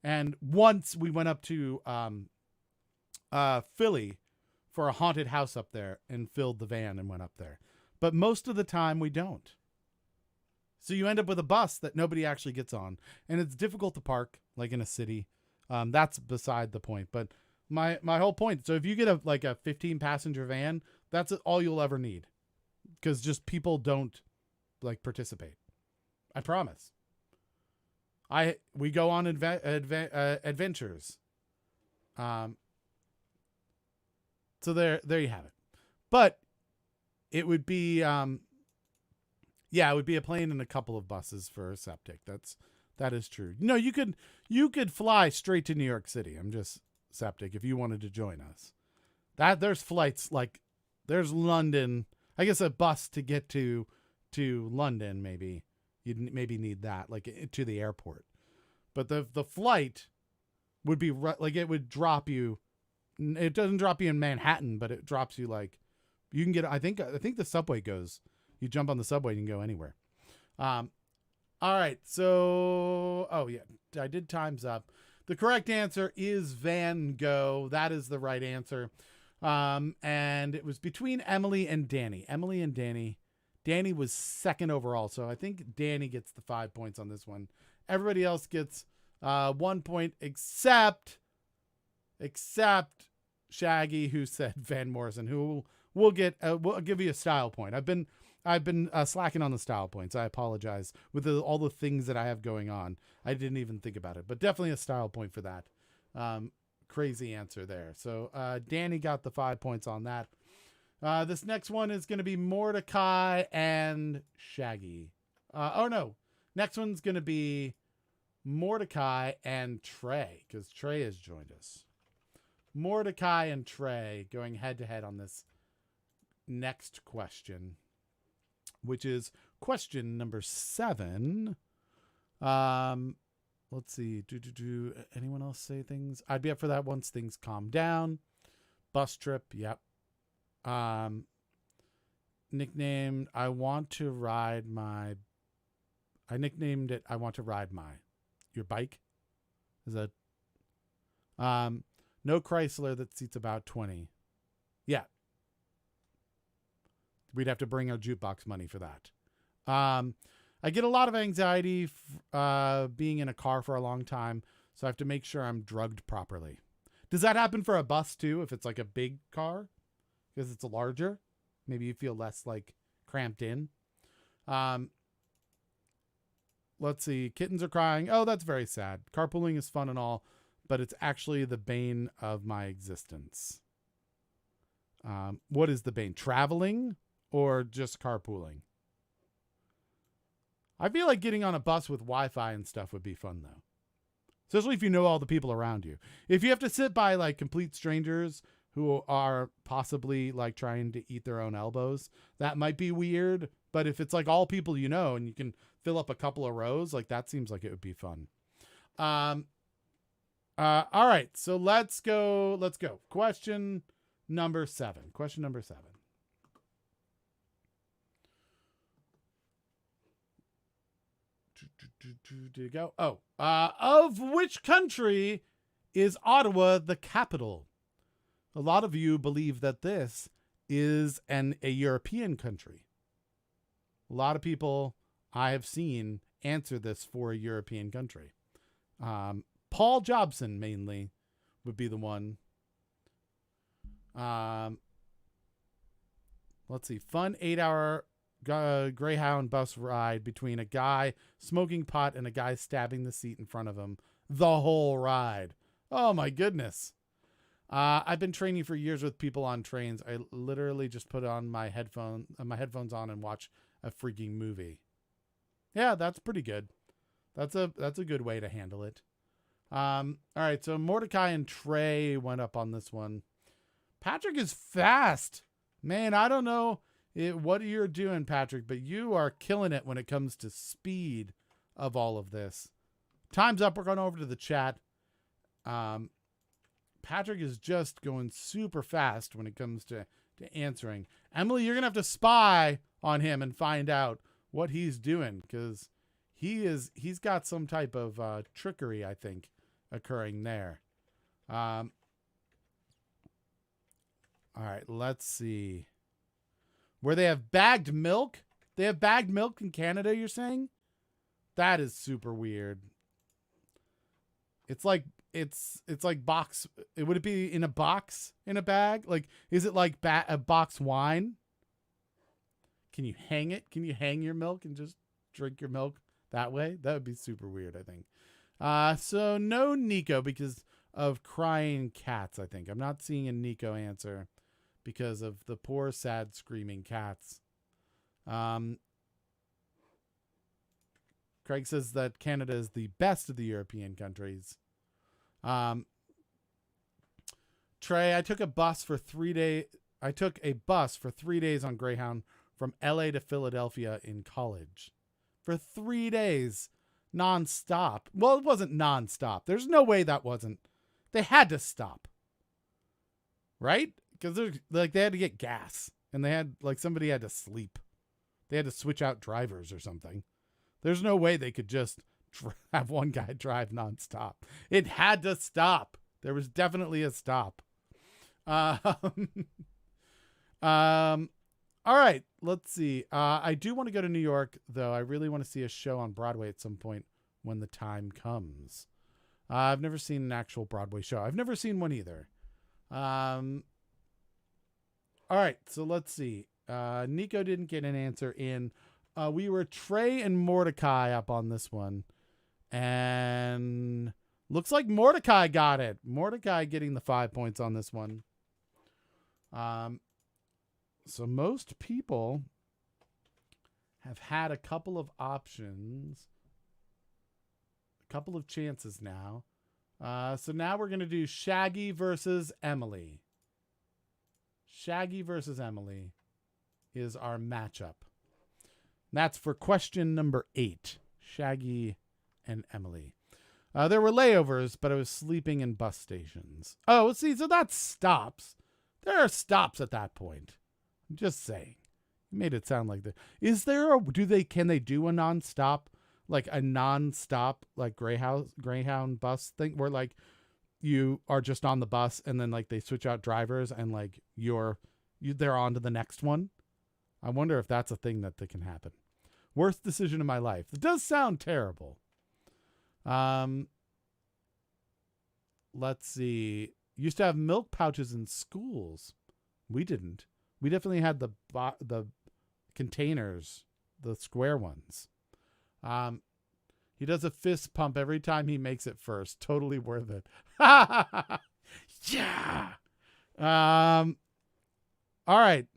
[SPEAKER 1] And once we went up to Philly for a haunted house up there and filled the van and went up there. But most of the time we don't. So you end up with a bus that nobody actually gets on. And it's difficult to park like in a city. That's beside the point. But my whole point. So if you get a 15 passenger van, that's all you'll ever need. Because just people don't like participate. I promise. We go on adventures. So there you have it. But it would be it would be a plane and a couple of buses for a septic. That is true. No, you could fly straight to New York City. I'm just septic if you wanted to join us. There's flights like there's London. I guess a bus to get to London maybe. You'd maybe need that, like to the airport. But the flight would be like it would drop you. It doesn't drop you in Manhattan, but it drops you like you can get. I think the subway goes. You jump on the subway, you can go anywhere. All right. So I did times up. The correct answer is Van Gogh. That is the right answer. And it was between Emily and Danny. Emily and Danny. Danny was second overall, so I think Danny gets the 5 points on this one. Everybody else gets 1 point, except Shaggy, who said Van Morrison, who will give you a style point. I've been slacking on the style points. I apologize with all the things that I have going on. I didn't even think about it, but definitely a style point for that. Crazy answer there. So Danny got the 5 points on that. This next one is going to be Mordecai and Shaggy. Next one's going to be Mordecai and Trey, because Trey has joined us. Mordecai and Trey going head to head on this next question, which is question number 7. Let's see. Do anyone else say things? I'd be up for that once things calm down. Bus trip. Yep. Nicknamed. I nicknamed it. I want to ride your bike. Is that? No Chrysler that seats about 20. Yeah. We'd have to bring our jukebox money for that. I get a lot of anxiety being in a car for a long time, so I have to make sure I'm drugged properly. Does that happen for a bus too, if it's like a big car? Because it's larger? Maybe you feel less like cramped in. Let's see. Kittens are crying. Oh, that's very sad. Carpooling is fun and all, but it's actually the bane of my existence. What is the bane? Traveling or just carpooling? I feel like getting on a bus with Wi-Fi and stuff would be fun, though. Especially if you know all the people around you. If you have to sit by, like, complete strangers who are possibly, like, trying to eat their own elbows, that might be weird. But if it's, like, all people you know and you can fill up a couple of rows, like, that seems like it would be fun. All right. So let's go. Question number 7. To go. Of which country is Ottawa the capital? A lot of you believe that this is a European country. A lot of people I have seen answer this for a European country. Paul Jobson mainly would be the one. Let's see. Fun 8-hour Greyhound bus ride between a guy smoking pot and a guy stabbing the seat in front of him. The whole ride. Oh my goodness. I've been training for years with people on trains. I literally just put on my headphones on and watch a freaking movie. Yeah, that's pretty good. That's a good way to handle it. All right, so Mordecai and Trey went up on this one. Patrick is fast. Man, I don't know what you're doing, Patrick, but you are killing it when it comes to speed of all of this. Time's up. We're going over to the chat. Patrick is just going super fast when it comes to answering. Emily, you're going to have to spy on him and find out what he's doing, because he's got some type of trickery, I think, occurring there. All right, let's see. Where they have bagged milk? They have bagged milk in Canada, you're saying? That is super weird. It's like box. Would it be in a box in a bag? Like, is it like a box wine? Can you hang it? Can you hang your milk and just drink your milk that way? That would be super weird, I think. So no Nico because of crying cats, I think. I'm not seeing a Nico answer because of the poor, sad, screaming cats. Craig says that Canada is the best of the European countries. Trey, I took a bus for 3 days. I took a bus for 3 days on Greyhound from LA to Philadelphia in college. For 3 days, nonstop. Well, it wasn't nonstop. There's no way that wasn't. They had to stop. Right? Because they had to get gas. And they had, somebody had to sleep. They had to switch out drivers or something. There's no way they could just have one guy drive nonstop. It had to stop. There was definitely a stop. All right, let's see. I do want to go to New York, though. I really want to see a show on Broadway at some point when the time comes. I've never seen an actual Broadway show. I've never seen one either. All right, so let's see. Nico didn't get an answer in. We were Trey and Mordecai up on this one. And looks like Mordecai got it. Mordecai getting the 5 points on this one. So most people have had a couple of options. A couple of chances now. So now we're going to do Shaggy versus Emily. Shaggy versus Emily is our matchup. That's for question number 8. Shaggy and Emily. There were layovers, but I was sleeping in bus stations. Oh, see, so that's stops. There are stops at that point. I'm just saying. You made it sound like that. Is there can they do a nonstop, like a nonstop, like Greyhound bus thing where like you are just on the bus and then like they switch out drivers and like they're on to the next one? I wonder if that's a thing that can happen. Worst decision of my life. It does sound terrible. Let's see. Used to have milk pouches in schools. We didn't. We definitely had the containers, the square ones. He does a fist pump every time he makes it first. Totally worth it. Yeah. All right.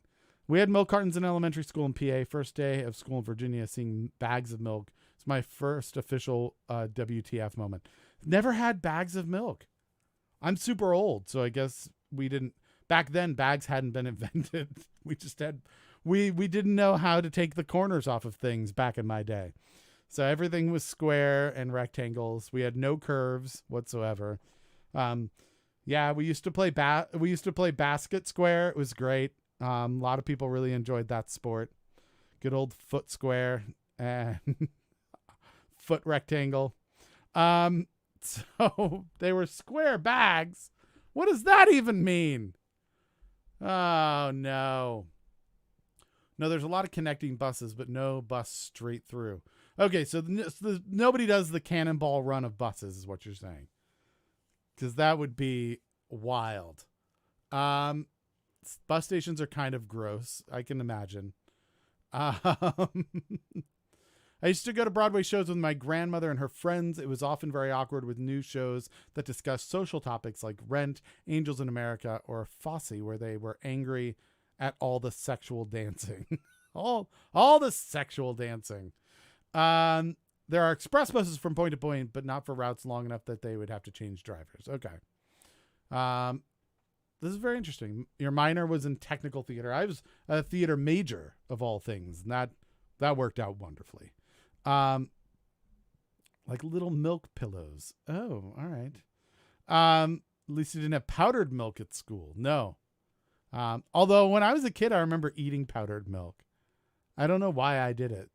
[SPEAKER 1] We had milk cartons in elementary school in PA. First day of school in Virginia, seeing bags of milk. It's my first official WTF moment. Never had bags of milk. I'm super old, so I guess we didn't. Back then, bags hadn't been invented. We just had, we didn't know how to take the corners off of things back in my day. So everything was square and rectangles. We had no curves whatsoever. Yeah, we used to play basket square. It was great. A lot of people really enjoyed that sport. Good old foot square and foot rectangle. So they were square bags. What does that even mean? Oh, no. No, there's a lot of connecting buses, but no bus straight through. Okay, so nobody does the cannonball run of buses is what you're saying. Because that would be wild. Bus stations are kind of gross. I can imagine. I used to go to Broadway shows with my grandmother and her friends. It was often very awkward with new shows that discussed social topics like Rent, Angels in America, or Fosse, where they were angry at all the sexual dancing. all the sexual dancing. There are express buses from point to point, but not for routes long enough that they would have to change drivers. Okay. This is very interesting. Your minor was in technical theater. I was a theater major of all things, and that worked out wonderfully. Like little milk pillows. Oh, all right. At least you didn't have powdered milk at school. No. Although when I was a kid, I remember eating powdered milk. I don't know why I did it.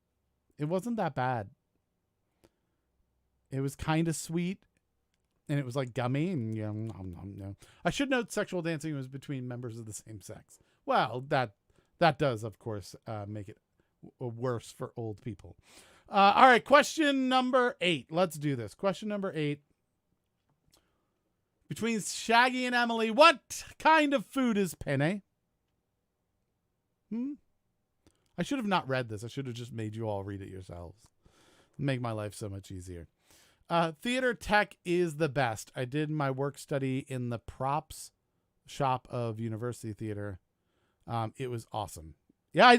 [SPEAKER 1] It wasn't that bad. It was kind of sweet, and it was like gummy. And no. I should note sexual dancing was between members of the same sex. Well, that does, of course, make it worse for old people. All right, question number 8. Let's do this. Question number 8. Between Shaggy and Emily, what kind of food is penne? I should have not read this. I should have just made you all read it yourselves. Make my life so much easier. Theater tech is the best. I did my work study in the props shop of University Theater. It was awesome. Yeah,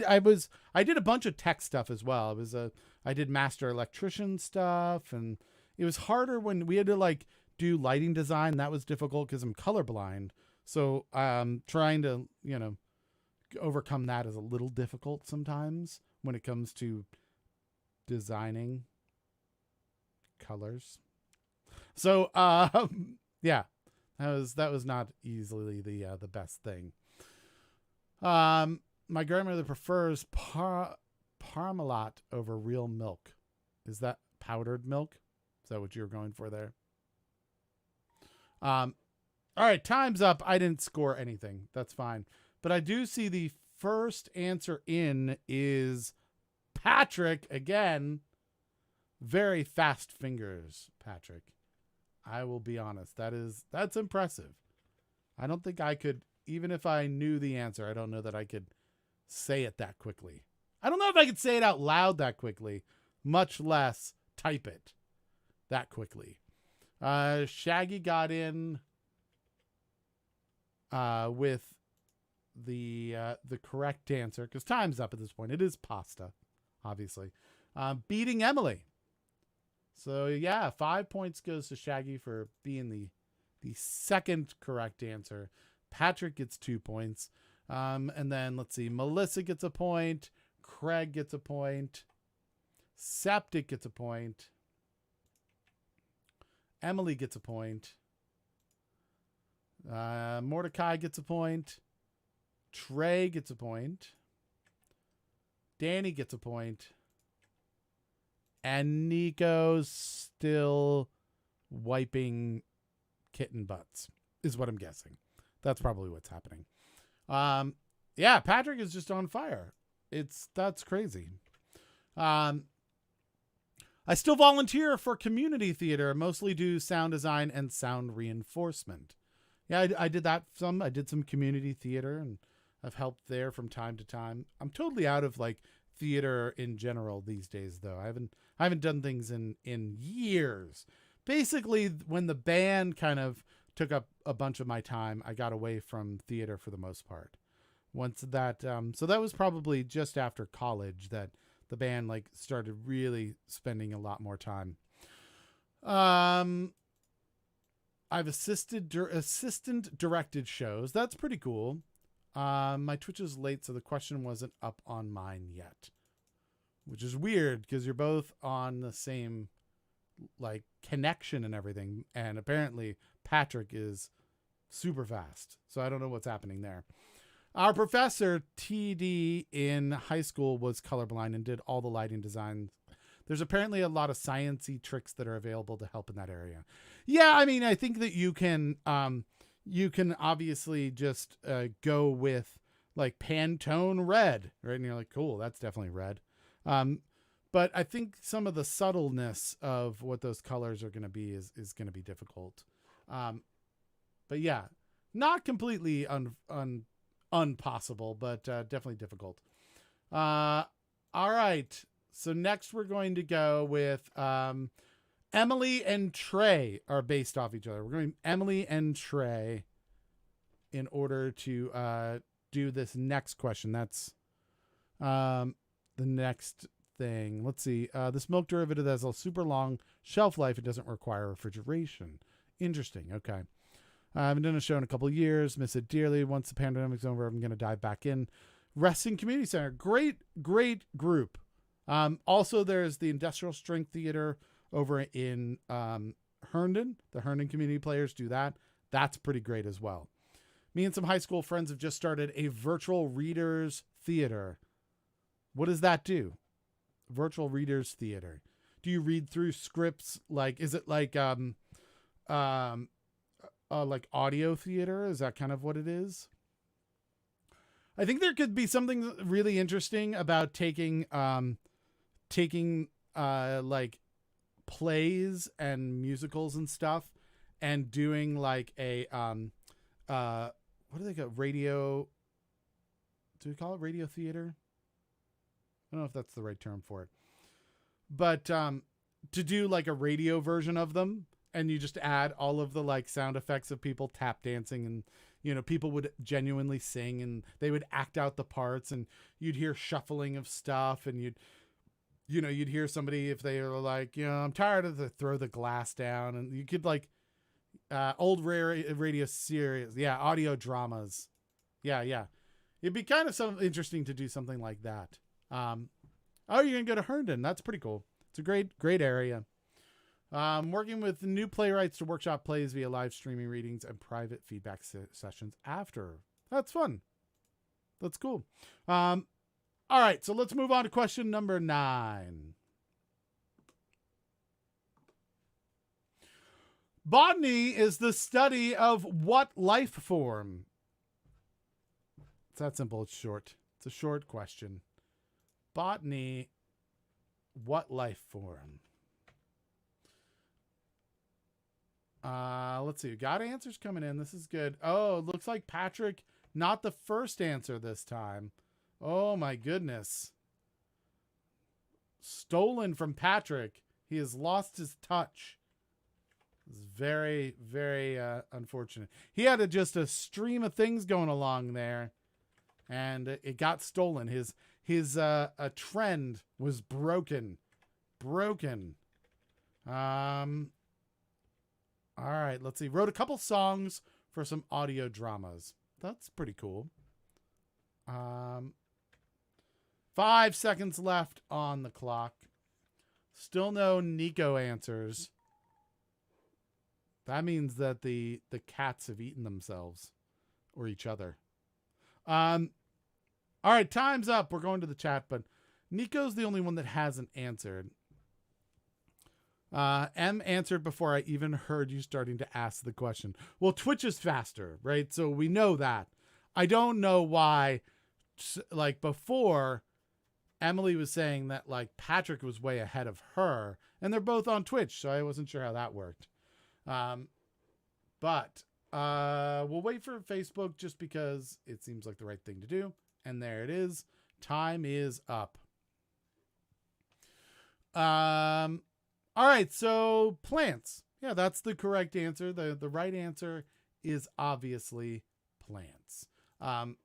[SPEAKER 1] I did a bunch of tech stuff as well. I did master electrician stuff, and it was harder when we had to like do lighting design. That was difficult because I'm colorblind. So trying to, overcome that is a little difficult sometimes when it comes to designing colors. So yeah, that was not easily the best thing. My grandmother prefers Parmalat over real milk. Is that powdered milk? Is that what you were going for there? All right, time's up. I didn't score anything. That's fine. But I do see the first answer in is Patrick again. Very fast fingers, Patrick. I will be honest. That's impressive. I don't think I could, even if I knew the answer, I don't know that I could say it that quickly. I don't know if I could say it out loud that quickly, much less type it that quickly. Shaggy got in with the correct answer because time's up at this point. It is pasta, obviously. Beating Emily. So yeah, 5 points goes to Shaggy for being the second correct answer. Patrick gets 2 points. And then let's see, Melissa gets a point. Craig gets a point. Septic gets a point. Emily gets a point. Mordecai gets a point. Trey gets a point. Danny gets a point. And Nico's still wiping kitten butts, is what I'm guessing. That's probably what's happening. Yeah, Patrick is just on fire. That's crazy. I still volunteer for community theater, mostly do sound design and sound reinforcement. Yeah, I did that some. I did some community theater, and I've helped there from time to time. I'm totally out of like theater in general these days, though. I haven't done things in years. Basically, when the band kind of took up a bunch of my time, I got away from theater for the most part. Once that, so that was probably just after college that the band like started really spending a lot more time. I've assistant directed shows. That's pretty cool. My Twitch is late, so the question wasn't up on mine yet, which is weird because you're both on the same like connection and everything. And apparently Patrick is super fast. So I don't know what's happening there. Our professor TD in high school was colorblind and did all the lighting design. There's apparently a lot of sciencey tricks that are available to help in that area. Yeah, I mean, I think that you can obviously just go with like Pantone red, right? And you're like, cool, that's definitely red. But I think some of the subtleness of what those colors are going to be is going to be difficult. But yeah, not completely unpossible, but definitely difficult. All right. So next we're going to go with Emily and Trey are based off each other. We're going Emily and Trey in order to do this next question. That's the next thing. Let's see. This milk derivative has a super long shelf life. It doesn't require refrigeration. Interesting. Okay. I haven't done a show in a couple of years. Miss it dearly. Once the pandemic's over, I'm going to dive back in. Reston Community Center. Great group. Also, there's the Industrial Strength Theater over in Herndon. The Herndon Community Players do that. That's pretty great as well. Me and some high school friends have just started a virtual readers theater. What does that do? Virtual readers theater. Do you read through scripts? Like, is it like audio theater? Is that kind of what it is? I think there could be something really interesting about taking like plays and musicals and stuff and doing like a what do they call radio? Do we call it radio theater? I don't know if that's the right term for it, but to do like a radio version of them, and you just add all of the like sound effects of people tap dancing, and you know, people would genuinely sing and they would act out the parts, and you'd hear shuffling of stuff, and you'd hear somebody if they were like, you know, I'm tired of the throw the glass down, and you could like old radio series, yeah, audio dramas, yeah. It'd be kind of interesting to do something like that. Oh, you're gonna go to Herndon? That's pretty cool. It's a great area. Working with new playwrights to workshop plays via live streaming readings and private feedback sessions after. That's fun. That's cool. All right, so let's move on to question number 9. Botany is the study of what life form? It's that simple. It's short. It's a short question. Botany, what life form? Let's see. Got answers coming in. This is good. Oh, it looks like Patrick, not the first answer this time. Oh my goodness. Stolen from Patrick. He has lost his touch. It's very, very unfortunate. He had just a stream of things going along there, and it got stolen. His trend was broken. All right, let's see. Wrote a couple songs for some audio dramas. That's pretty cool. 5 seconds left on the clock. Still no Nico answers. That means that the cats have eaten themselves or each other. All right, time's up. We're going to the chat, but Nico's the only one that hasn't answered. M answered before I even heard you starting to ask the question. Well, Twitch is faster, right? So we know that. I don't know why, like before, Emily was saying that like Patrick was way ahead of her, and they're both on Twitch, so I wasn't sure how that worked. But we'll wait for Facebook just because it seems like the right thing to do. And there it is. Time is up. All right, so plants. Yeah, that's the correct answer. The right answer is obviously plants. And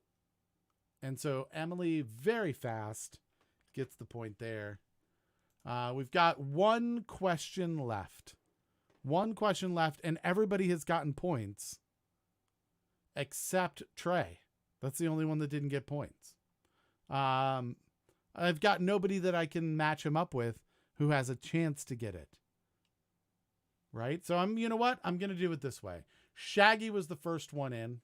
[SPEAKER 1] so Emily, very fast, gets the point there. We've got one question left. One question left, and everybody has gotten points except Trey. That's the only one that didn't get points. I've got nobody that I can match him up with who has a chance to get it. Right? So you know what? I'm going to do it this way. Shaggy was the first one in.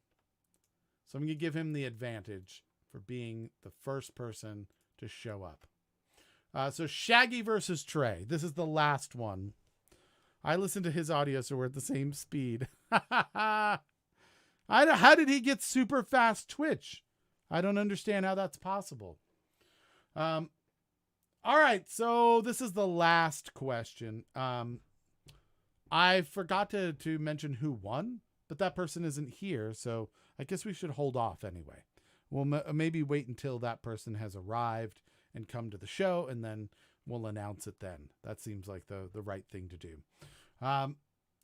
[SPEAKER 1] So I'm going to give him the advantage for being the first person to show up. So Shaggy versus Trey. This is the last one. I listened to his audio, so we're at the same speed. How did he get super fast Twitch? I don't understand how that's possible. All right, so this is the last question. I forgot to mention who won, but that person isn't here, so I guess we should hold off anyway. We'll maybe wait until that person has arrived and come to the show, and then we'll announce it then. That seems like the right thing to do. All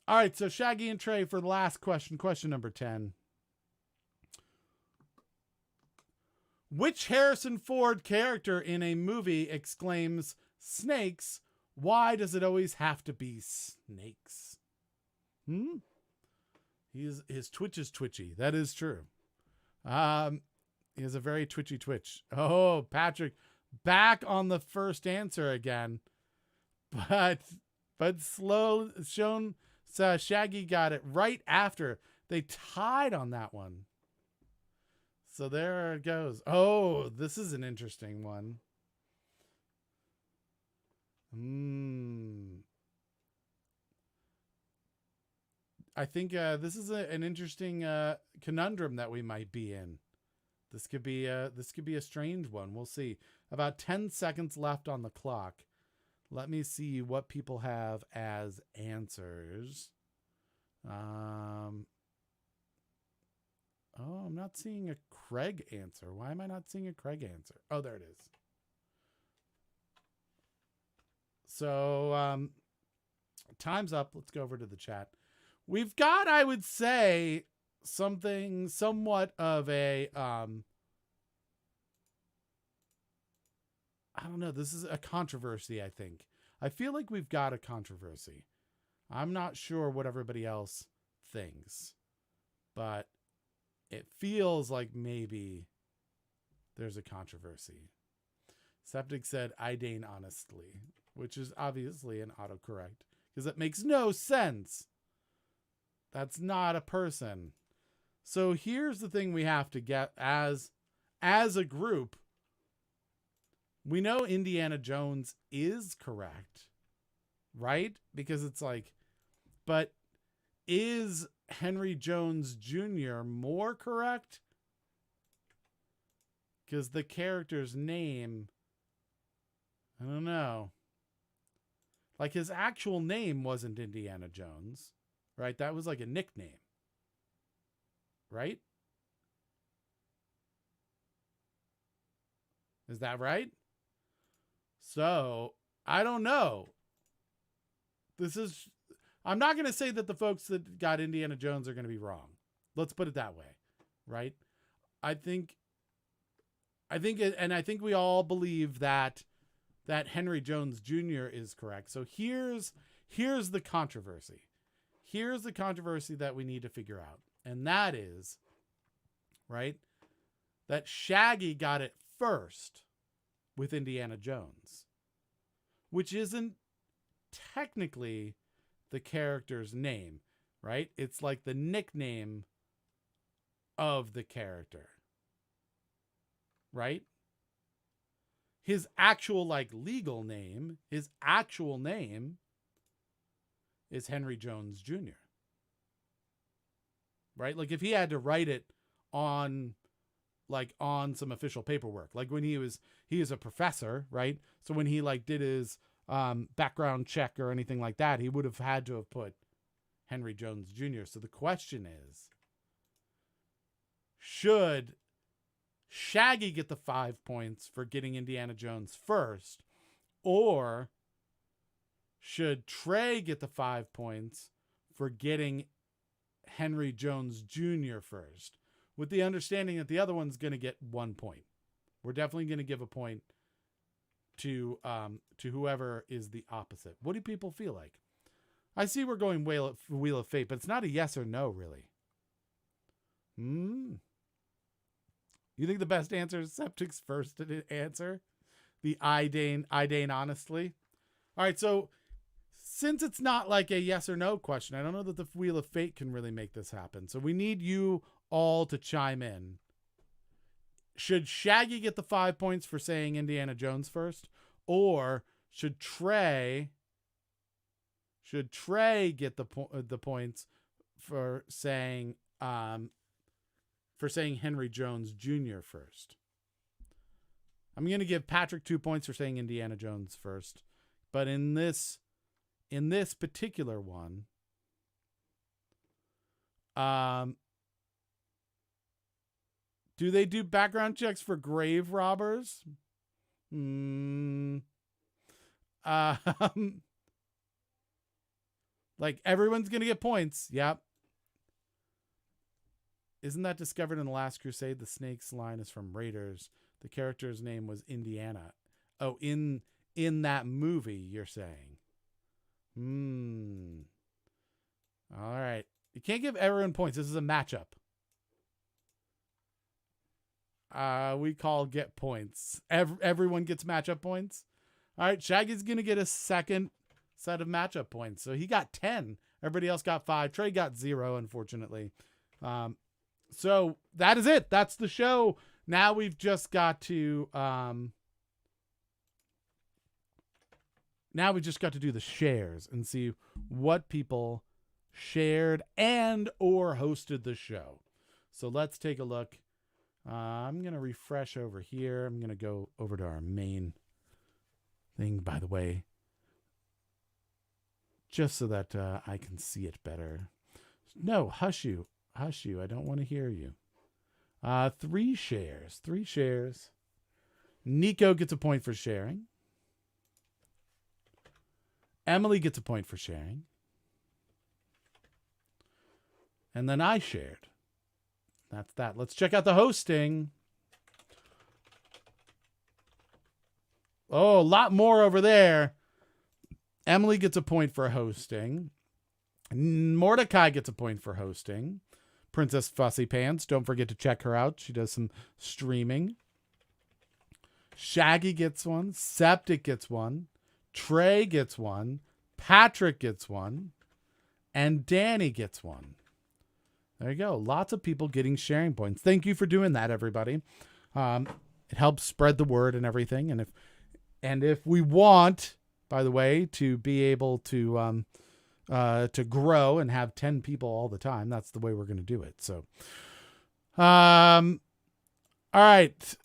[SPEAKER 1] right, so Shaggy and Trey for the last question. Question number 10. Which Harrison Ford character in a movie exclaims, "Snakes, why does it always have to be snakes?" His Twitch is twitchy. That is true. He has a very twitchy Twitch. Oh, Patrick, back on the first answer again. But Shaggy got it right after. They tied on that one. So there it goes. Oh, this is an interesting one. I think this is an interesting conundrum that we might be in. This could be a strange one. We'll see. About 10 seconds left on the clock. Let me see what people have as answers. Oh, I'm not seeing a Craig answer. Why am I not seeing a Craig answer? Oh, there it is. So, time's up. Let's go over to the chat. We've got, I would say, something somewhat of a, I don't know. This is a controversy, I think. I feel like we've got a controversy. I'm not sure what everybody else thinks, but it feels like maybe there's a controversy. Septic said, "I deign honestly," which is obviously an autocorrect because it makes no sense. That's not a person. So here's the thing we have to get as a group. We know Indiana Jones is correct, right? Because it's like, but is Henry Jones Jr. more correct? Because the character's name, I don't know. Like his actual name wasn't Indiana Jones, right? That was like a nickname, right? Is that right? So, I don't know. I'm not going to say that the folks that got Indiana Jones are going to be wrong. Let's put it that way, right? I think we all believe that Henry Jones Jr. is correct. So here's the controversy. Here's the controversy that we need to figure out. And that is, right, that Shaggy got it first with Indiana Jones, which isn't technically the character's name. right? It's like the nickname of the character, right? His actual like legal name, his actual name is Henry Jones Jr. Right? Like if he had to write it on some official paperwork, like when he is a professor, right? So when he like did his background check or anything like that, he would have had to have put Henry Jones Jr. So the question is, should Shaggy get the 5 points for getting Indiana Jones first, or should Trey get the 5 points for getting Henry Jones Jr. first, with the understanding that the other one's going to get 1 point? We're definitely going to give a point to whoever is the opposite. What do people feel like? I see we're going Wheel of Fate, but it's not a yes or no, really. You think the best answer is Septic's first answer? The Idane honestly? All right, so since it's not like a yes or no question, I don't know that the Wheel of Fate can really make this happen. So we need you all to chime in. Should Shaggy get the 5 points for saying Indiana Jones first? Or should Trey get the points for saying Henry Jones Jr. first? I'm going to give Patrick 2 points for saying Indiana Jones first. But in this particular one, do they do background checks for grave robbers? Like everyone's going to get points. Yep. Isn't that discovered in The Last Crusade? The snake's line is from Raiders. The character's name was Indiana. Oh, in that movie, you're saying. All right. You can't give everyone points. This is a matchup. We call get points. Everyone gets matchup points. All right. Shaggy's going to get a second set of matchup points. So he got 10. Everybody else got 5. Trey got 0, unfortunately. So that is it. That's the show. Now we've just got to do the shares and see what people shared and or hosted the show. So let's take a look. I'm going to refresh over here. I'm going to go over to our main thing, by the way, just so that I can see it better. No, hush you. Hush you. I don't want to hear you. 3 shares. 3 shares. Nico gets a point for sharing. Emily gets a point for sharing. And then I shared. That's that. Let's check out the hosting. Oh, a lot more over there. Emily gets a point for hosting. Mordecai gets a point for hosting. Princess Fussy Pants, don't forget to check her out. She does some streaming. Shaggy gets one. Septic gets one. Trey gets one. Patrick gets one. And Danny gets one. There you go. Lots of people getting sharing points. Thank you for doing that, everybody. It helps spread the word and everything. And if we want, by the way, to be able to grow and have 10 people all the time, that's the way we're going to do it. So, all right.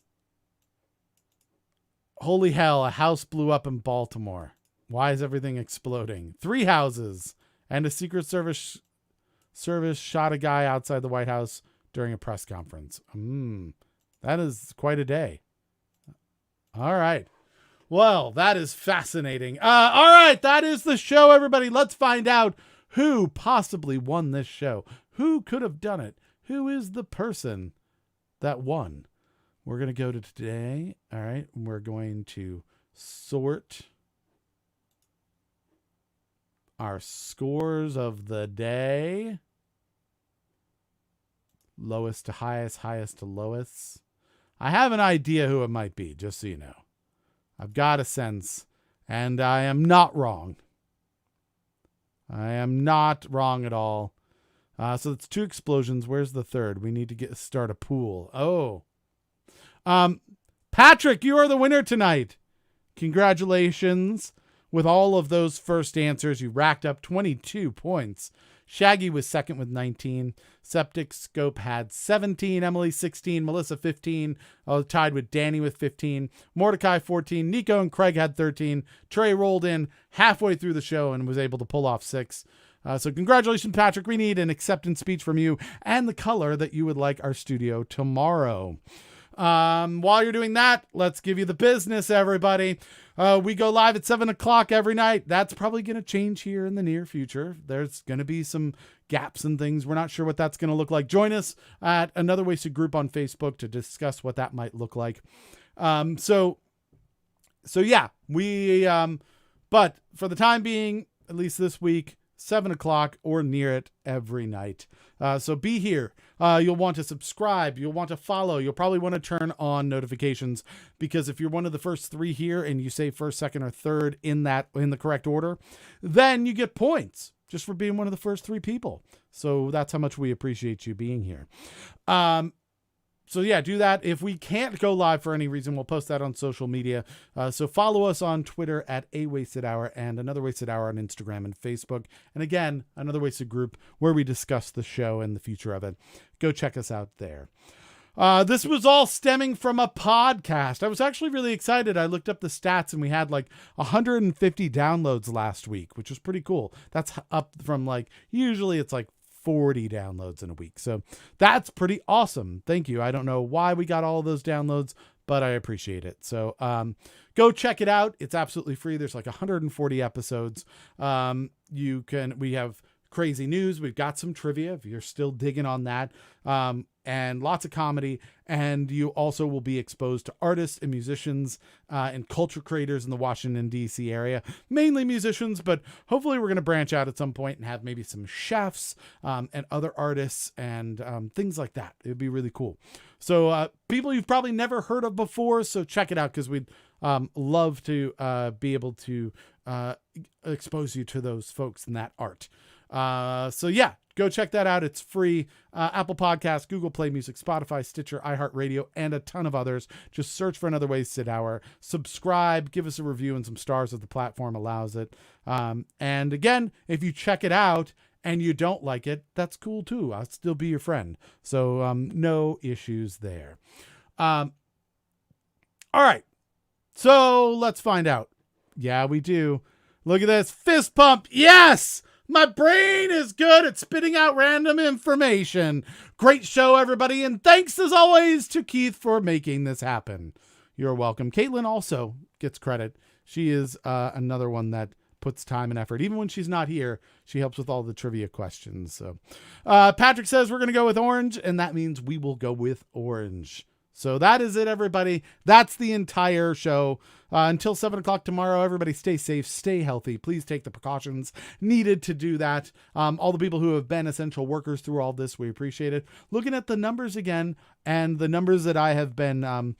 [SPEAKER 1] Holy hell, a house blew up in Baltimore. Why is everything exploding? 3 houses and a Secret Service shot a guy outside the White House during a press conference. That is quite a day. All right. Well, that is fascinating. All right, that is the show, everybody. Let's find out who possibly won this show. Who could have done it? Who is the person that won? We're going to go to today. All right, we're going to sort our scores of the day. Lowest to highest, highest to lowest. I have an idea who it might be, just so you know. I've got a sense, and I am not wrong. I am not wrong at all. So it's 2 explosions. Where's the third? We need to start a pool. Oh. Patrick, you are the winner tonight. Congratulations. With all of those first answers, you racked up 22 points. Shaggy was second with 19. Septic Scope had 17. Emily 16. Melissa 15. Tied with Danny with 15. Mordecai 14. Nico and Craig had 13. Trey rolled in halfway through the show and was able to pull off 6. So congratulations, Patrick. We need an acceptance speech from you and the color that you would like our studio tomorrow. While you're doing that, let's give you the business, everybody. We go live at 7 o'clock every night. That's probably going to change here in the near future. There's going to be some gaps and things. We're not sure what that's going to look like. Join us at Another Wasted Group on Facebook to discuss what that might look like. So yeah, but for the time being, at least this week, 7 o'clock or near it every night. So be here. You'll want to subscribe. You'll want to follow. You'll probably want to turn on notifications, because if you're one of the first 3 here and you say first, second, or third in the correct order, then you get points just for being one of the first 3 people. So that's how much we appreciate you being here. So yeah, do that. If we can't go live for any reason, we'll post that on social media. So follow us on Twitter at A Wasted Hour and Another Wasted Hour on Instagram and Facebook. And again, Another Wasted Group, where we discuss the show and the future of it. Go check us out there. This was all stemming from a podcast. I was actually really excited. I looked up the stats and we had like 150 downloads last week, which was pretty cool. That's up from usually it's like 40 downloads in a week. So that's pretty awesome. Thank you. I don't know why we got all of those downloads, but I appreciate it. So go check it out. It's absolutely free. There's like 140 episodes. We have crazy news. We've got some trivia if you're still digging on that. And lots of comedy. And you also will be exposed to artists and musicians and culture creators in the Washington, D.C. area. Mainly musicians, but hopefully we're going to branch out at some point and have maybe some chefs and other artists and things like that. It would be really cool. So people you've probably never heard of before, so check it out, because we'd love to be able to expose you to those folks and that art. So yeah, go check that out. It's free. Apple Podcasts, Google Play Music, Spotify, Stitcher, iHeartRadio, and a ton of others. Just search for Another Wasted Hour. Subscribe, give us a review and some stars if the platform allows it. And again, if you check it out and you don't like it, that's cool too. I'll still be your friend. So no issues there. All right. So let's find out. Yeah, we do. Look at this. Fist pump. Yes! My brain is good at spitting out random information. Great show, everybody. And thanks, as always, to Keith for making this happen. You're welcome. Caitlin also gets credit. She is another one that puts time and effort. Even when she's not here, she helps with all the trivia questions. So Patrick says we're going to go with orange, and that means we will go with orange. So that is it, everybody. That's the entire show. Until 7 o'clock tomorrow, everybody stay safe, stay healthy. Please take the precautions needed to do that. All the people who have been essential workers through all this, we appreciate it. Looking at the numbers again, and the numbers that I have been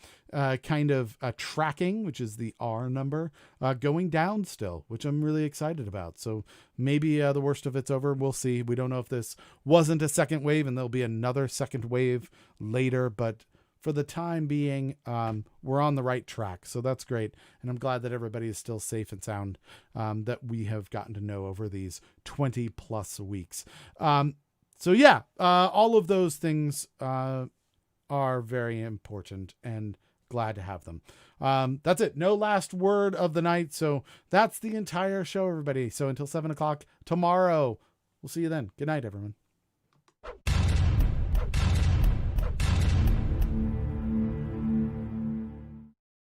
[SPEAKER 1] tracking, which is the R number, going down still, which I'm really excited about. So maybe the worst of it's over. We'll see. We don't know if this wasn't a second wave and there'll be another second wave later, but for the time being, we're on the right track. So that's great. And I'm glad that everybody is still safe and sound, that we have gotten to know over these 20 plus weeks. So yeah, all of those things are very important and glad to have them. That's it. No last word of the night. So that's the entire show, everybody. So until 7 o'clock tomorrow, we'll see you then. Good night, everyone.